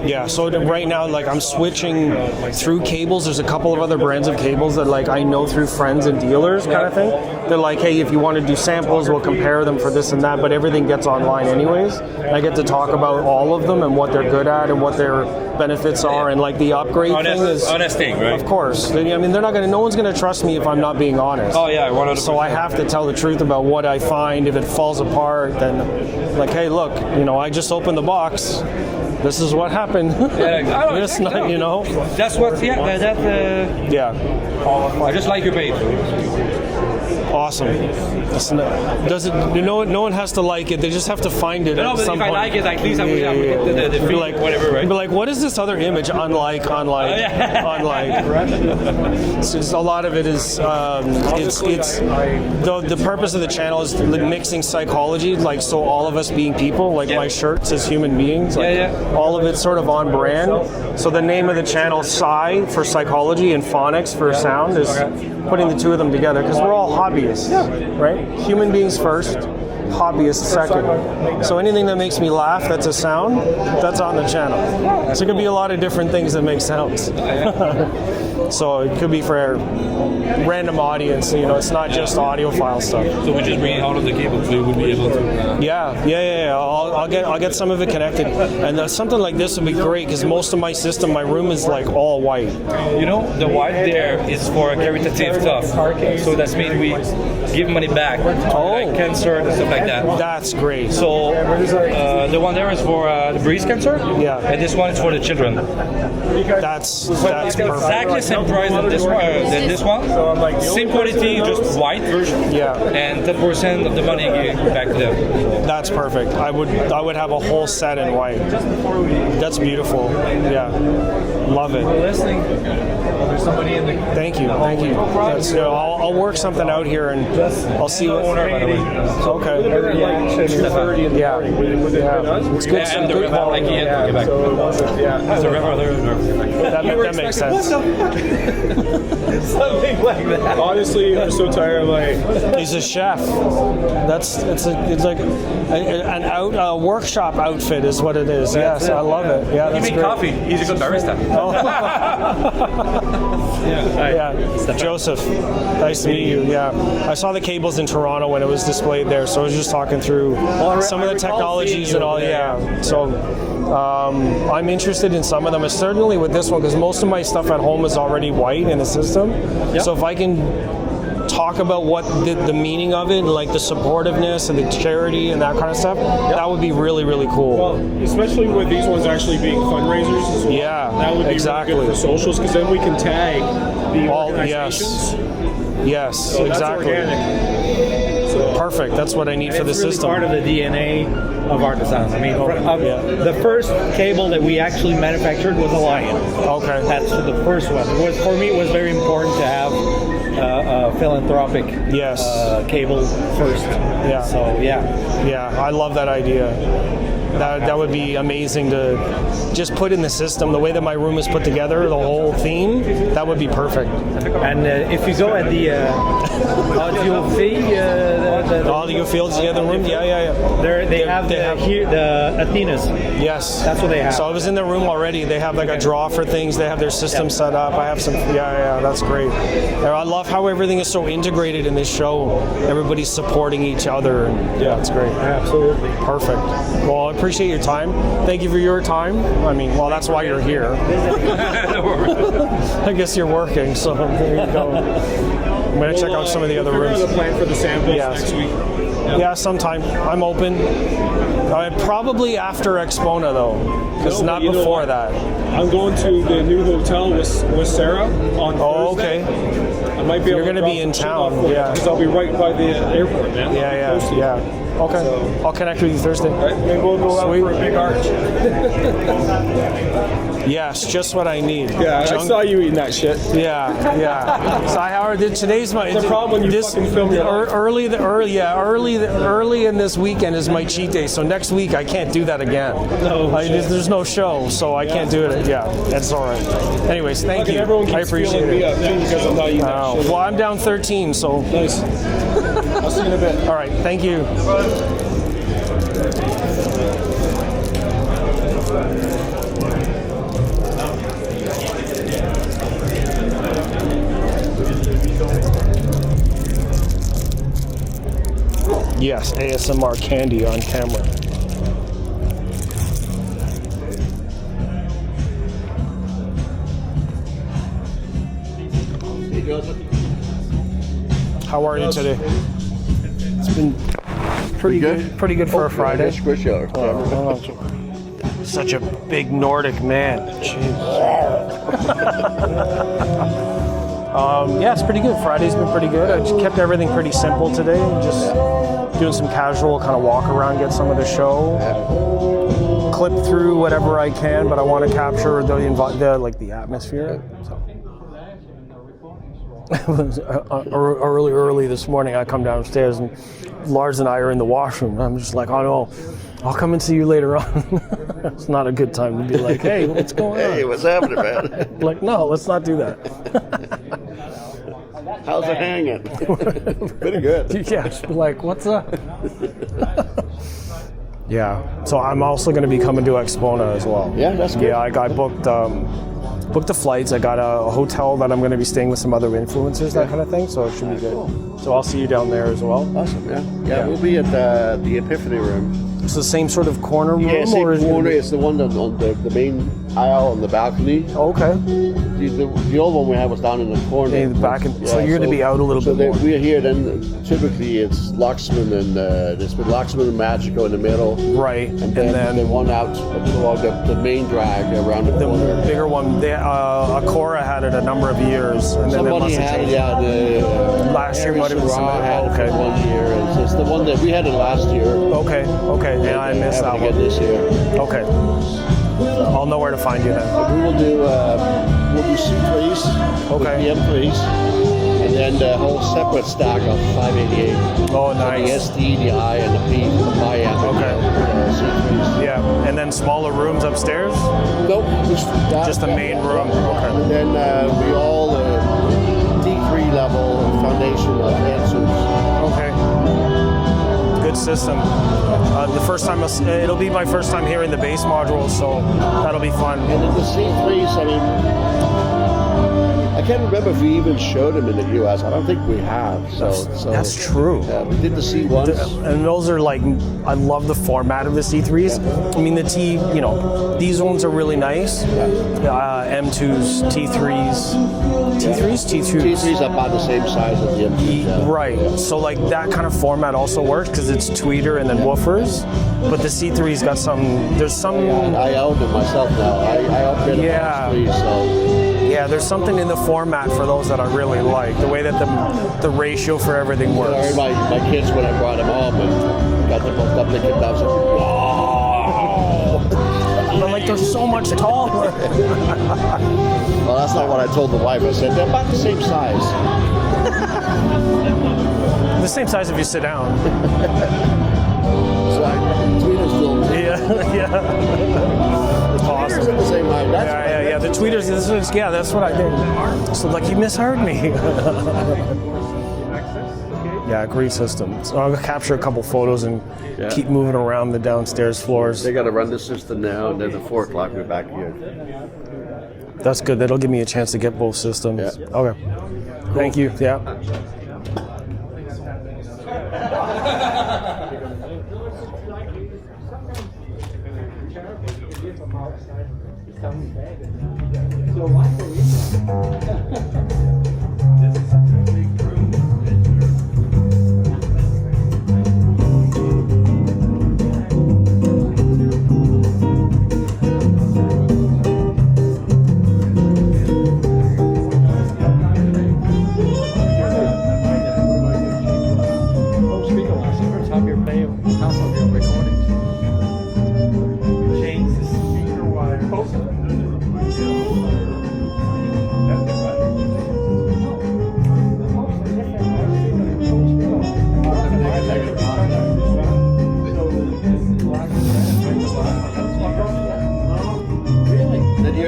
yeah, so right now, like, I'm switching through cables. There's a couple of other brands of cables that, like, I know through friends and dealers kind of thing. They're like, hey, if you want to do samples, we'll compare them for this and that, but everything gets online anyways. I get to talk about all of them and what they're good at and what their benefits are, and, like, the upgrade thing is... Honest thing, right? Of course. I mean, no one's going to trust me if I'm not being honest. Oh, yeah, 100%. So I have to tell the truth about what I find. If it falls apart, then, like, hey, look, I just opened the box. This is what happened. Yeah, It's not, That's what. Yeah. Yeah. I just like your page. Awesome. No one has to like it. They just have to find it. No, at but some if point. I like it, at least I will get the Be free, like, whatever, right? Be like, what is this other image? Unlike. It's just, a lot of it is. It's the purpose of the channel is mixing psychology, like, so all of us being people, like my shirts as human beings, like all of it's sort of on brand. So the name of the channel, Psy for psychology and phonics for sound, is putting the two of them together because we're all hobbyists, right? Human beings first, hobbyists second. So anything that makes me laugh, that's a sound, that's on the channel. So it could be a lot of different things that make sounds. So it could be for a random audience, it's not just audiophile stuff. So we just bring it out of the cable, so we would be able to. Yeah. I'll get some of it connected, and something like this would be great because most of my system, my room is like all white. The white there is for caritative stuff. So that's means we give money back, like cancer and stuff like that. That's great. So the one there is for the breast cancer. Yeah. And this one is for the children. That's it's perfect. exactly same price than this one. Same quality, just white version. Yeah. And 10% of the money give back to them. That's perfect. I would have a whole set in white. That's beautiful. Yeah. Love it. Listening. There's somebody in the. Thank you. That's, I'll work something out here and I'll see what. Okay. reaction 2:30 in the morning with it. It's good. And the river, like he had to get back. So it wasn't, There's a river there. That makes sense. Something like that. Honestly, I'm so tired. Like, he's a chef. It's like a workshop outfit is what it is. Yes, I love it. Yeah, He that's made great. coffee. He's a good barista. Yeah, Joseph. Nice to meet you. Yeah, I saw the cables in Toronto when it was displayed there, so I was just talking through some of the technologies and all. Yeah, so I'm interested in some of them, certainly with this one, because most of my stuff at home is already white in the system. So if I can talk about what the meaning of it, like the supportiveness and the charity and that kind of stuff, that would be really, really cool. well, especially with these ones actually being fundraisers as well. Yeah, that would be exactly. really good for socials, because then we can tag the organizations. Yes, So exactly. That's organic. Perfect. That's what I need for the It's really system. part of the DNA of Artisans. I mean, the first cable that we actually manufactured was a Lion. Okay. That's the first one. It was, for me, it was very important to have a philanthropic cable first. Yeah. So, yeah. Yeah, I love that idea. That would be amazing to just put in the system. The way that my room is put together, the whole theme, that would be perfect. And if you go at the Audiofet, the audio fields, the other room, yeah. They have the Athenas. Yes, that's what they have. So I was in the room already. They have like a draw for things. They have their system set up. I have some. Yeah, that's great. And I love how everything is so integrated in this show. Everybody's supporting each other. And, yeah, it's great. Absolutely. Perfect. Well, I appreciate your time. Thank you for your time. I mean, well, that's why you're here. I guess you're working, so there you go. I'm going to check out some of the other rooms. The plan for the samples next week. Yeah, sometime. I'm open. Probably after Expona, though. It's not before that. I'm going to the new hotel with Sarah on Thursday. Okay. I might be You're able to going to be in town, yeah. Because I'll be right by the airport, man. Yeah. Okay. So, I'll connect with you Thursday. Right, maybe we'll go out for a big arch. Yes, just what I need. Yeah, I saw you eating that shit. Yeah. So today's my. The problem when you fucking film your early in this weekend is my cheat day. So next week I can't do that again. There's no show, so I can't do it. Yeah, that's all right. Anyways, thank you. I appreciate it. Because I'm not eating that shit. Well, I'm down 13, so. Nice. I'll see you in a bit. All right, thank you. Yes, ASMR candy on camera. How are you today? It's been pretty good. Pretty good for a Friday. Such a big Nordic man. Jeez. Yeah, it's pretty good. Friday's been pretty good. I just kept everything pretty simple today. Just doing some casual kind of walk around, get some of the show, clip through whatever I can, but I want to capture the atmosphere. So. early this morning, I come downstairs and Lars and I are in the washroom. I'm just like, oh no, I'll come and see you later on. It's not a good time to be like, hey, what's going on? Hey, what's happening, man? Like, no, let's not do that. How's it hanging? Pretty good. Yeah, like, what's up? Yeah, so I'm also going to be coming to Expona as well. Yeah, that's good. Yeah, I booked the flights. I got a hotel that I'm going to be staying with some other influencers, that kind of thing, so it should be good. So I'll see you down there as well. Awesome, yeah, we'll be at the Epiphany room. It's the same sort of corner room? Yeah, same corner. It's the one on the main aisle on the balcony. Okay. The old one we had was down in the corner. In the back, so you're going to be out a little bit more. We're here then. Typically, it's Luxman and there's been Luxman and Magico in the middle. Right, and then the one out along the main drag around the corner. The bigger one. Acora had it a number of years, and then somebody had it. Last year might have been somebody had it for 1 year. It's the one that we had it last year. Okay. And I missed that one this year. Okay. I'll know where to find you then. We will do C3s with the M3s, and then the whole separate stack of 588. Oh, nice. So the SD, the I, and the P, the biamp. Okay. C3s. Yeah, and then smaller rooms upstairs? Nope, just the main room. Okay. And then we all D3 level foundation of Hansen. Okay. Good system. The first time, it'll be my first time hearing the bass module, so that'll be fun. And then the C3s, I mean, I can't remember if we even showed them in the US. I don't think we have. So that's true. Yeah, we did the C1s. And those are like, I love the format of the C3s. Yeah. I mean, the these ones are really nice. Yeah. M2s, T3s. T3s? T2s? T3s are about the same size as the M2s. Yeah. Right. So like that kind of format also works because it's tweeter and then woofers. But the C3's got there's some... Yeah, I own them myself now. I upgraded my S3, so... Yeah, there's something in the format for those that I really like. The way that the ratio for everything works. My kids, when I brought them home and got them hooked up, they came down and said, "Whoa!" But like, they're so much taller. Well, that's not what I told the wife. I said, they're about the same size. The same size if you sit down. So tweeters still. Yeah. The tweeters are the same height. Yeah. The tweeters. That's what I did. So like, you misheard me. Yeah, great system. So I'll capture a couple photos and keep moving around the downstairs floors. They got to run the system now, and then at 4 o'clock we're back here. That's good. That'll give me a chance to get both systems. Yeah. Okay. Cool. Thank you. Yeah.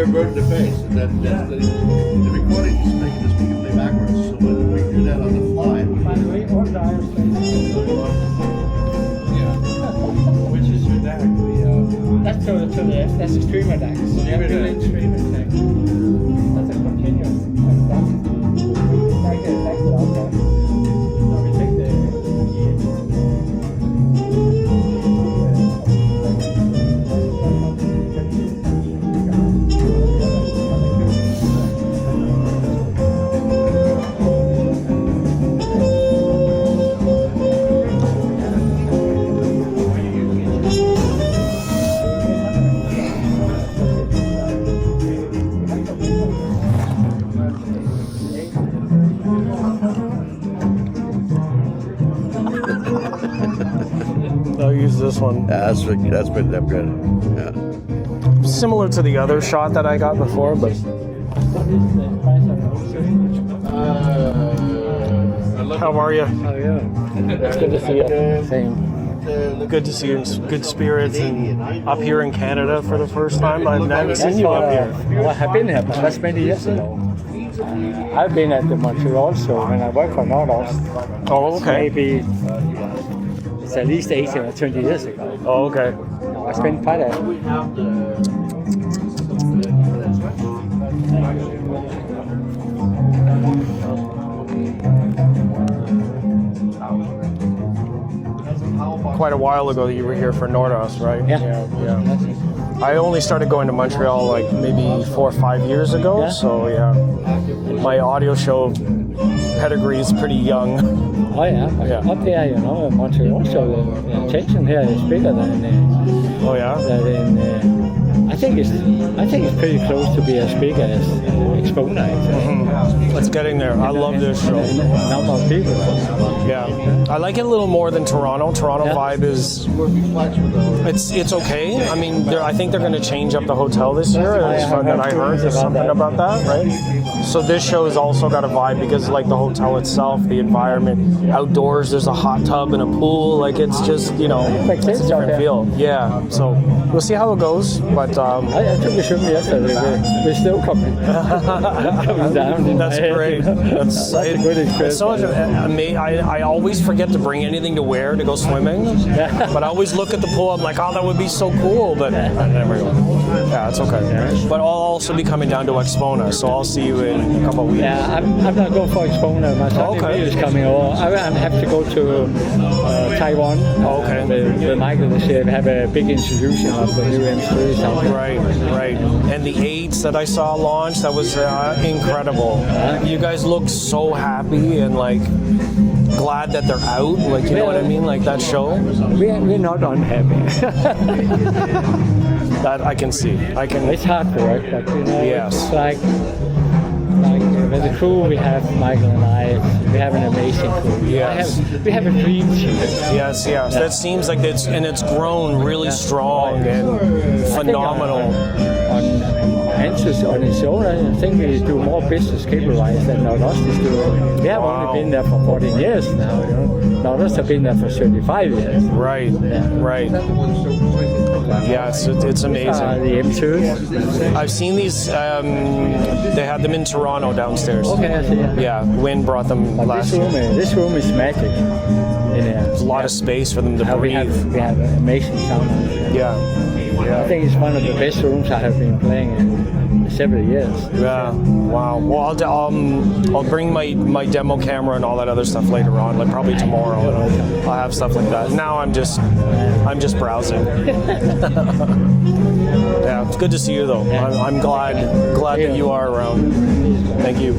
Invert the bass, and then the recording is making the speaker play backwards. So when we do that on the fly, Which is your DAC? That's the streamer DAC. Streamer DAC. That's a continuous. I'll use this one. Yeah, that's pretty damn good. Yeah. Similar to the other shot that I got before, but. How are you? Oh yeah. It's good to see you. Same. Good to see you in good spirits and up here in Canada for the first time. I've never seen you up here. Well, I've been here, but that's many years ago. I've been at the Montreal also when I worked for Nordos. Oh, okay. Maybe it's at least 18 or 20 years ago. Oh, okay. I spent quite a... Quite a while ago that you were here for Nordos, right? Yeah. I only started going to Montreal like maybe 4 or 5 years ago, so yeah. My audio show pedigree is pretty young. Oh yeah. Up there, you know, Montreal show, the attention here is bigger than... oh yeah? Than I think it's pretty close to be as big as Exponent. It's getting there. I love this show. Number of people. Yeah, I like it a little more than Toronto. Toronto vibe is it's okay. I mean, I think they're going to change up the hotel this year. I heard there's something about that, right? So this show has also got a vibe because like the hotel itself, the environment, outdoors. There's a hot tub and a pool. Like it's just it's a different feel. Yeah. So we'll see how it goes. But I took a shrimp yesterday. We're still coming down. That's great. That's a good experience. So I always forget to bring anything to wear to go swimming, but I always look at the pool. I'm like, oh, that would be so cool, but I never go. Yeah, it's okay. But I'll also be coming down to Exponent, so I'll see you in a couple of weeks. Yeah, I'm not going for Exponent. My son is coming over. I have to go to Taiwan. With Michael this year. We have a big introduction of the new M3. Right. And the 8s that I saw launch, that was incredible. You guys look so happy and like glad that they're out. Like, you know what I mean? Like that show. We're not unhappy. That I can see. It's hard work, but yes. It's like with the crew we have, Michael and I, we have an amazing crew. Yes. We have a dream team. Yes. That seems like it's grown really strong and phenomenal. On its own, I think we do more business cable-wise than Nordos is doing. We have only been there for 14 years now. Nordos have been there for 35 years. Right. Yeah, it's amazing. The M2s. I've seen these. They had them in Toronto downstairs. Okay, I see. Yeah, Wynn brought them last year. This room is magic. There's a lot of space for them to breathe. We have amazing sound. Yeah. I think it's one of the best rooms I have been playing in several years. Yeah. Wow. Well, I'll bring my demo camera and all that other stuff later on, like probably tomorrow. I'll have stuff like that. Now I'm just browsing. Yeah, it's good to see you though. I'm glad that you are around. Thank you.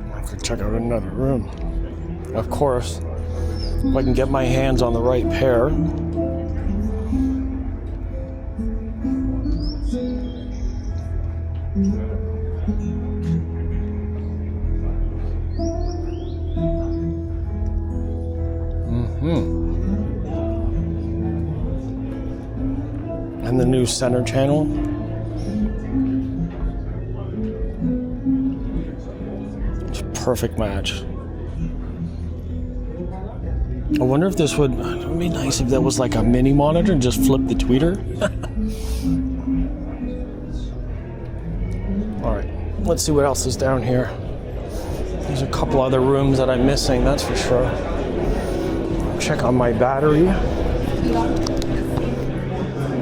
I have to check out another room. Of course, if I can get my hands on the right pair. new center channel. It's a perfect match. I wonder if this would be nice if that was like a mini monitor and just flip the tweeter. All right, let's see what else is down here. There's a couple other rooms that I'm missing, that's for sure. Check on my battery.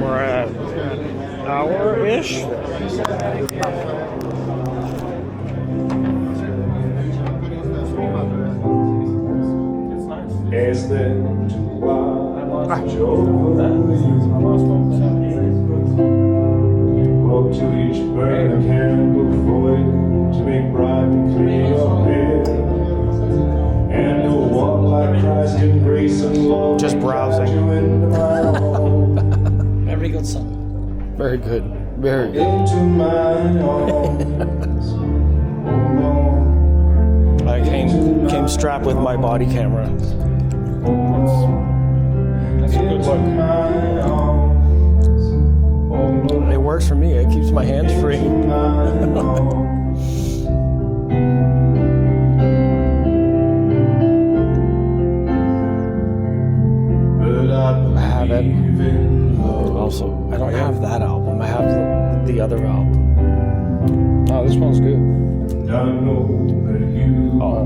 We're at an hour-ish. Is there to watch over Walk to each burn a candle for you to make bright and clear your head, and to walk like Christ in grace and love. Just browsing. Very good song. Very good. Very good. Into my arms. I came strapped with my body camera. That's a good look. It works for me. It keeps my hands free. I have it. Also, I don't have that album. I have the other album. Oh, this one's good. Oh.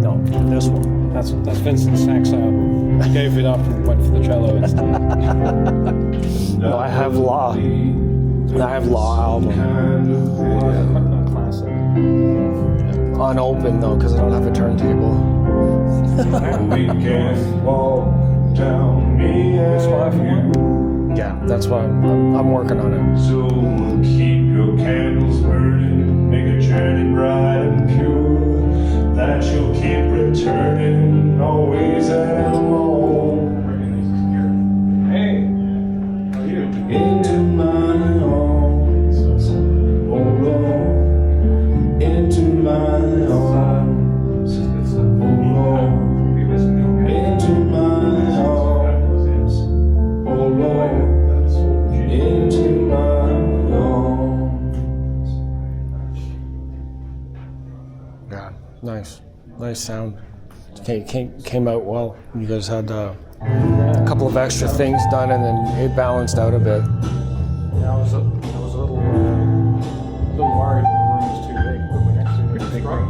No, this one. That's Vincent's sax album. He gave it up and went for the cello instead. No, I have Law. I have Law album. Classic. Unopened though, because I don't have a turntable. We can walk down me and Yeah, that's why I'm working on it. so keep your candles burning, make a journey bright and pure, that you'll keep returning always and alone. Hey, how are you? Into my arms, oh Lord, into my arms, oh Lord, into my arms, oh Lord, into my arms. Yeah, nice sound. Came out well. You guys had a couple of extra things done, and then it balanced out a bit. Yeah, I was a little worried the room was too big, but we actually pretty big room.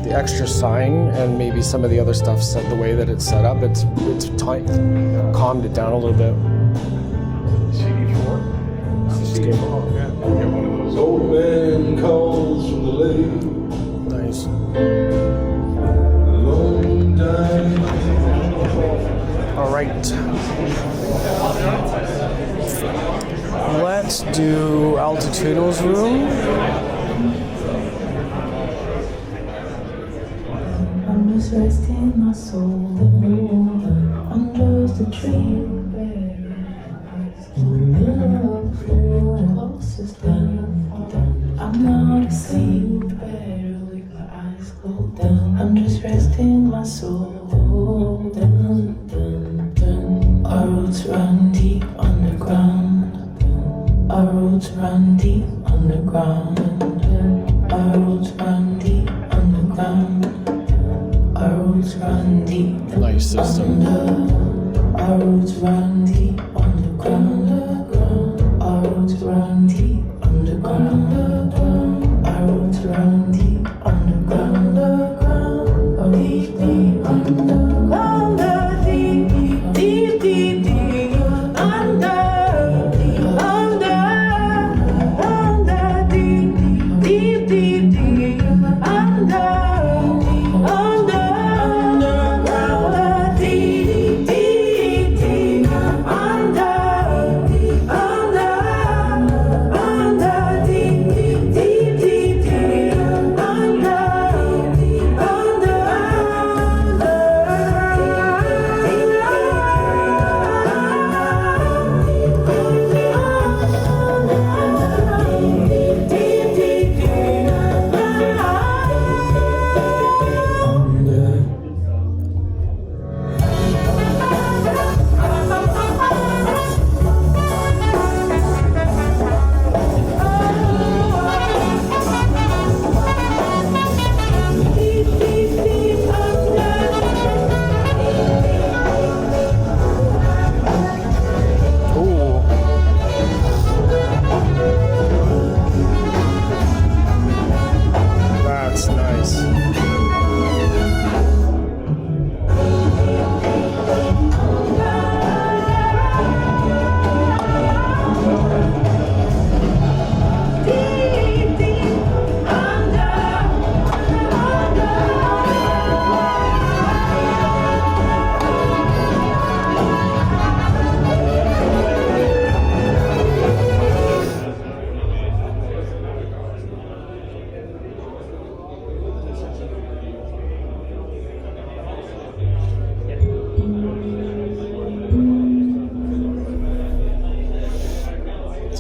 The extra sign and maybe some of the other stuff set the way that it's set up. It's tight, calmed it down a little bit. CD4? CD4, yeah. Get one of those. Old man calls from the lake. Nice. Long time. All right. Let's do Altitudo's room. I'm just resting my soul under the tree. In the middle of the floor, closest down. I'm not asleep, better with my eyes closed down. I'm just resting my soul. Our roots run deep underground. Our roots run deep underground. Our roots run deep underground. Our roots run deep. Nice system. Our roots run deep underground. Our roots run deep underground. Our roots run deep underground. Deep, deep underground. Deep, deep, deep, deep under. Deep, deep, deep, deep under. Underground. Deep, deep, deep.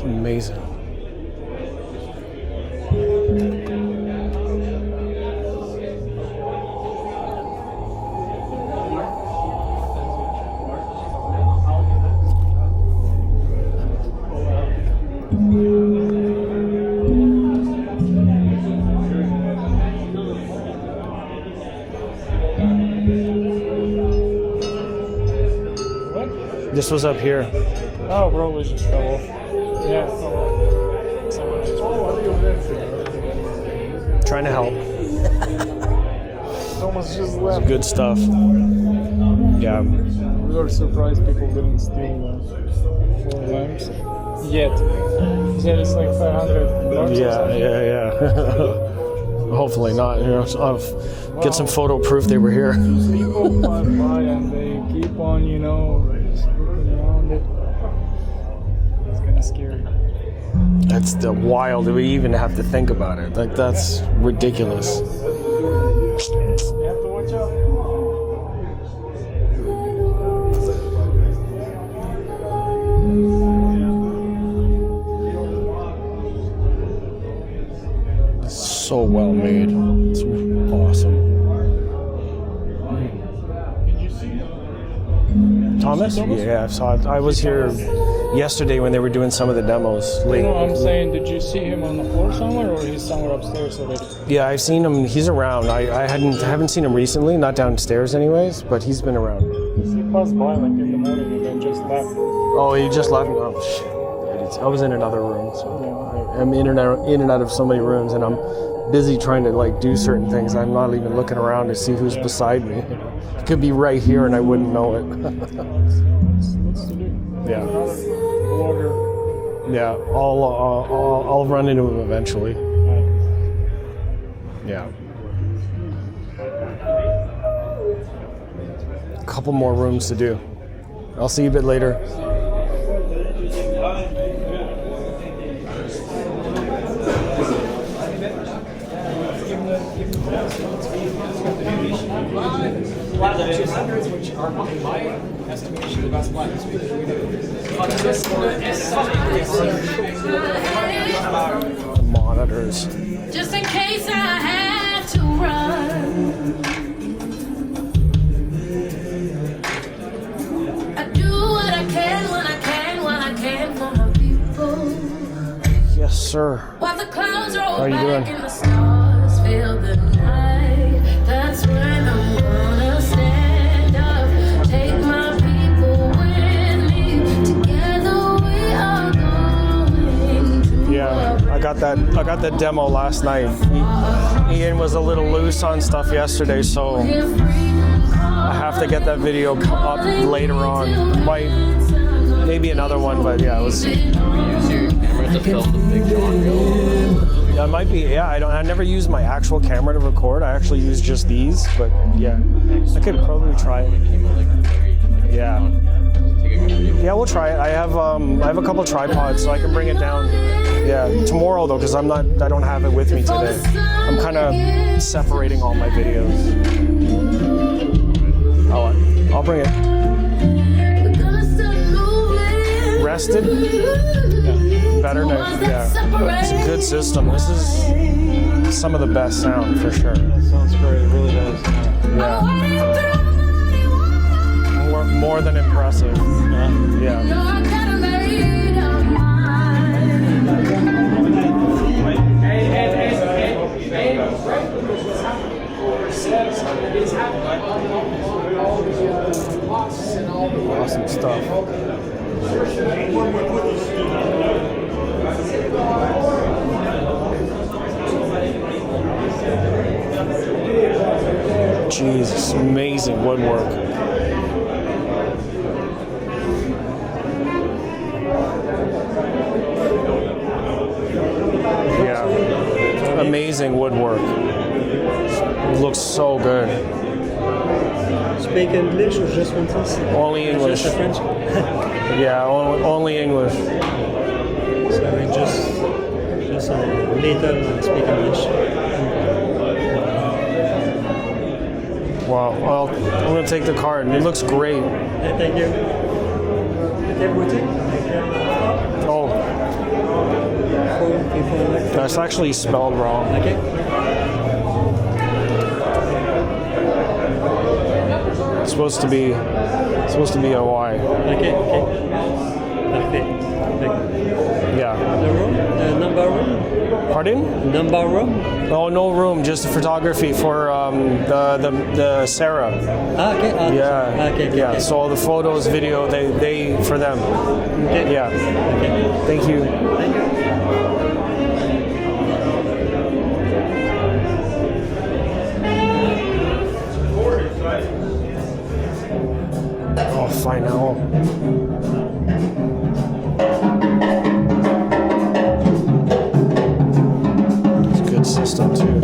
amazing. This was up here. Oh, probably just fell off. Yeah. Trying to help. Almost just left. Good stuff. Yeah. We were surprised people didn't steal the 4 lamps yet. Yeah, it's like 500 bucks. Yeah. Hopefully not. You know, I'll get some photo proof they were here. People pass by and they keep on, you know, just looking around it. It's kind of scary. That's the wild. We even have to think about it. Like, that's ridiculous. You have to watch out. So well made. It's awesome. Thomas? Yeah, I saw it. I was here yesterday when they were doing some of the demos. Late. No, I'm saying, did you see him on the floor somewhere, or he's somewhere upstairs already? Yeah, I've seen him. He's around. I haven't seen him recently, not downstairs anyways, but he's been around. He passed by like in the morning and then just left. Oh, he just left? Oh, shit. I was in another room, so I'm in and out of so many rooms, and I'm busy trying to like do certain things. I'm not even looking around to see who's beside me. It could be right here and I wouldn't know it. What's to do? Yeah. Vlogger. Yeah, I'll run into him eventually. Yeah. A couple more rooms to do. I'll see you a bit later. One of the 200s, which are, in my estimation, the best black speakers we do. Monitors. Just in case I have to run, I do what I can when I can for my people. Yes, sir. While the clouds roll How are you back doing? and the stars fill the night, that's when I'm gonna stand up, take my people with me. Together we are going to. Yeah, I got that demo last night. Ian was a little loose on stuff yesterday, so I have to get that video up later on. Maybe another one, but yeah, it was. Use your camera to film the big John reel. Yeah, it might be. Yeah, I never use my actual camera to record. I actually use just these, but yeah, I could probably try it. Yeah. Yeah, we'll try it. I have a couple tripods, so I can bring it down. Yeah, tomorrow though, because I don't have it with me today. I'm kind of separating all my videos. I'll bring it. Rested? Yeah. Better now. Yeah. It's a good system. This is some of the best sound for sure. That sounds great. It really does. Yeah. More than impressive. Yeah. Awesome stuff. Jesus, amazing woodwork. Yeah, amazing woodwork. It looks so good. Speak English or just Francis? Only English. Just French? Yeah, only English. So we just a little speak English. Wow. Well, I'm gonna take the card. It looks great. Yeah, thank you. Oh, before. That's actually spelled wrong. Okay. It's supposed to be a Y. Okay. Perfect. Yeah. The room? Number room? Pardon? Number room? Oh, no room, just photography for the Sarah. Okay. Yeah. Okay. Yeah. So all the photos, video, they for them. Okay. Yeah. Okay. Thank you. Oh, fine now. It's a good system too.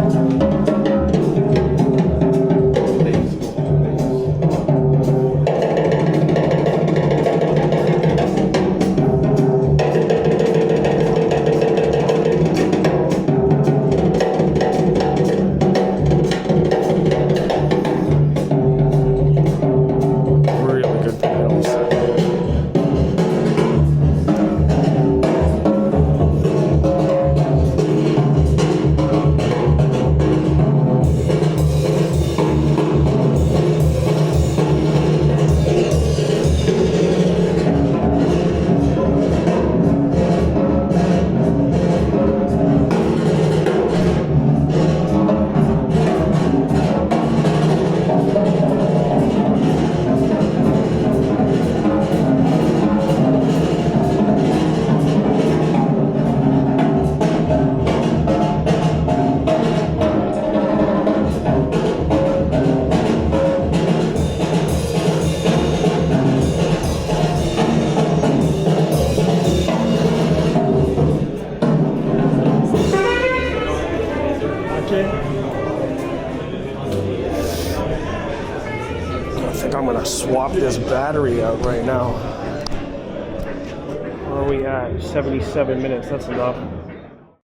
Swap this battery out right now. Where are we at? 77 minutes, that's enough.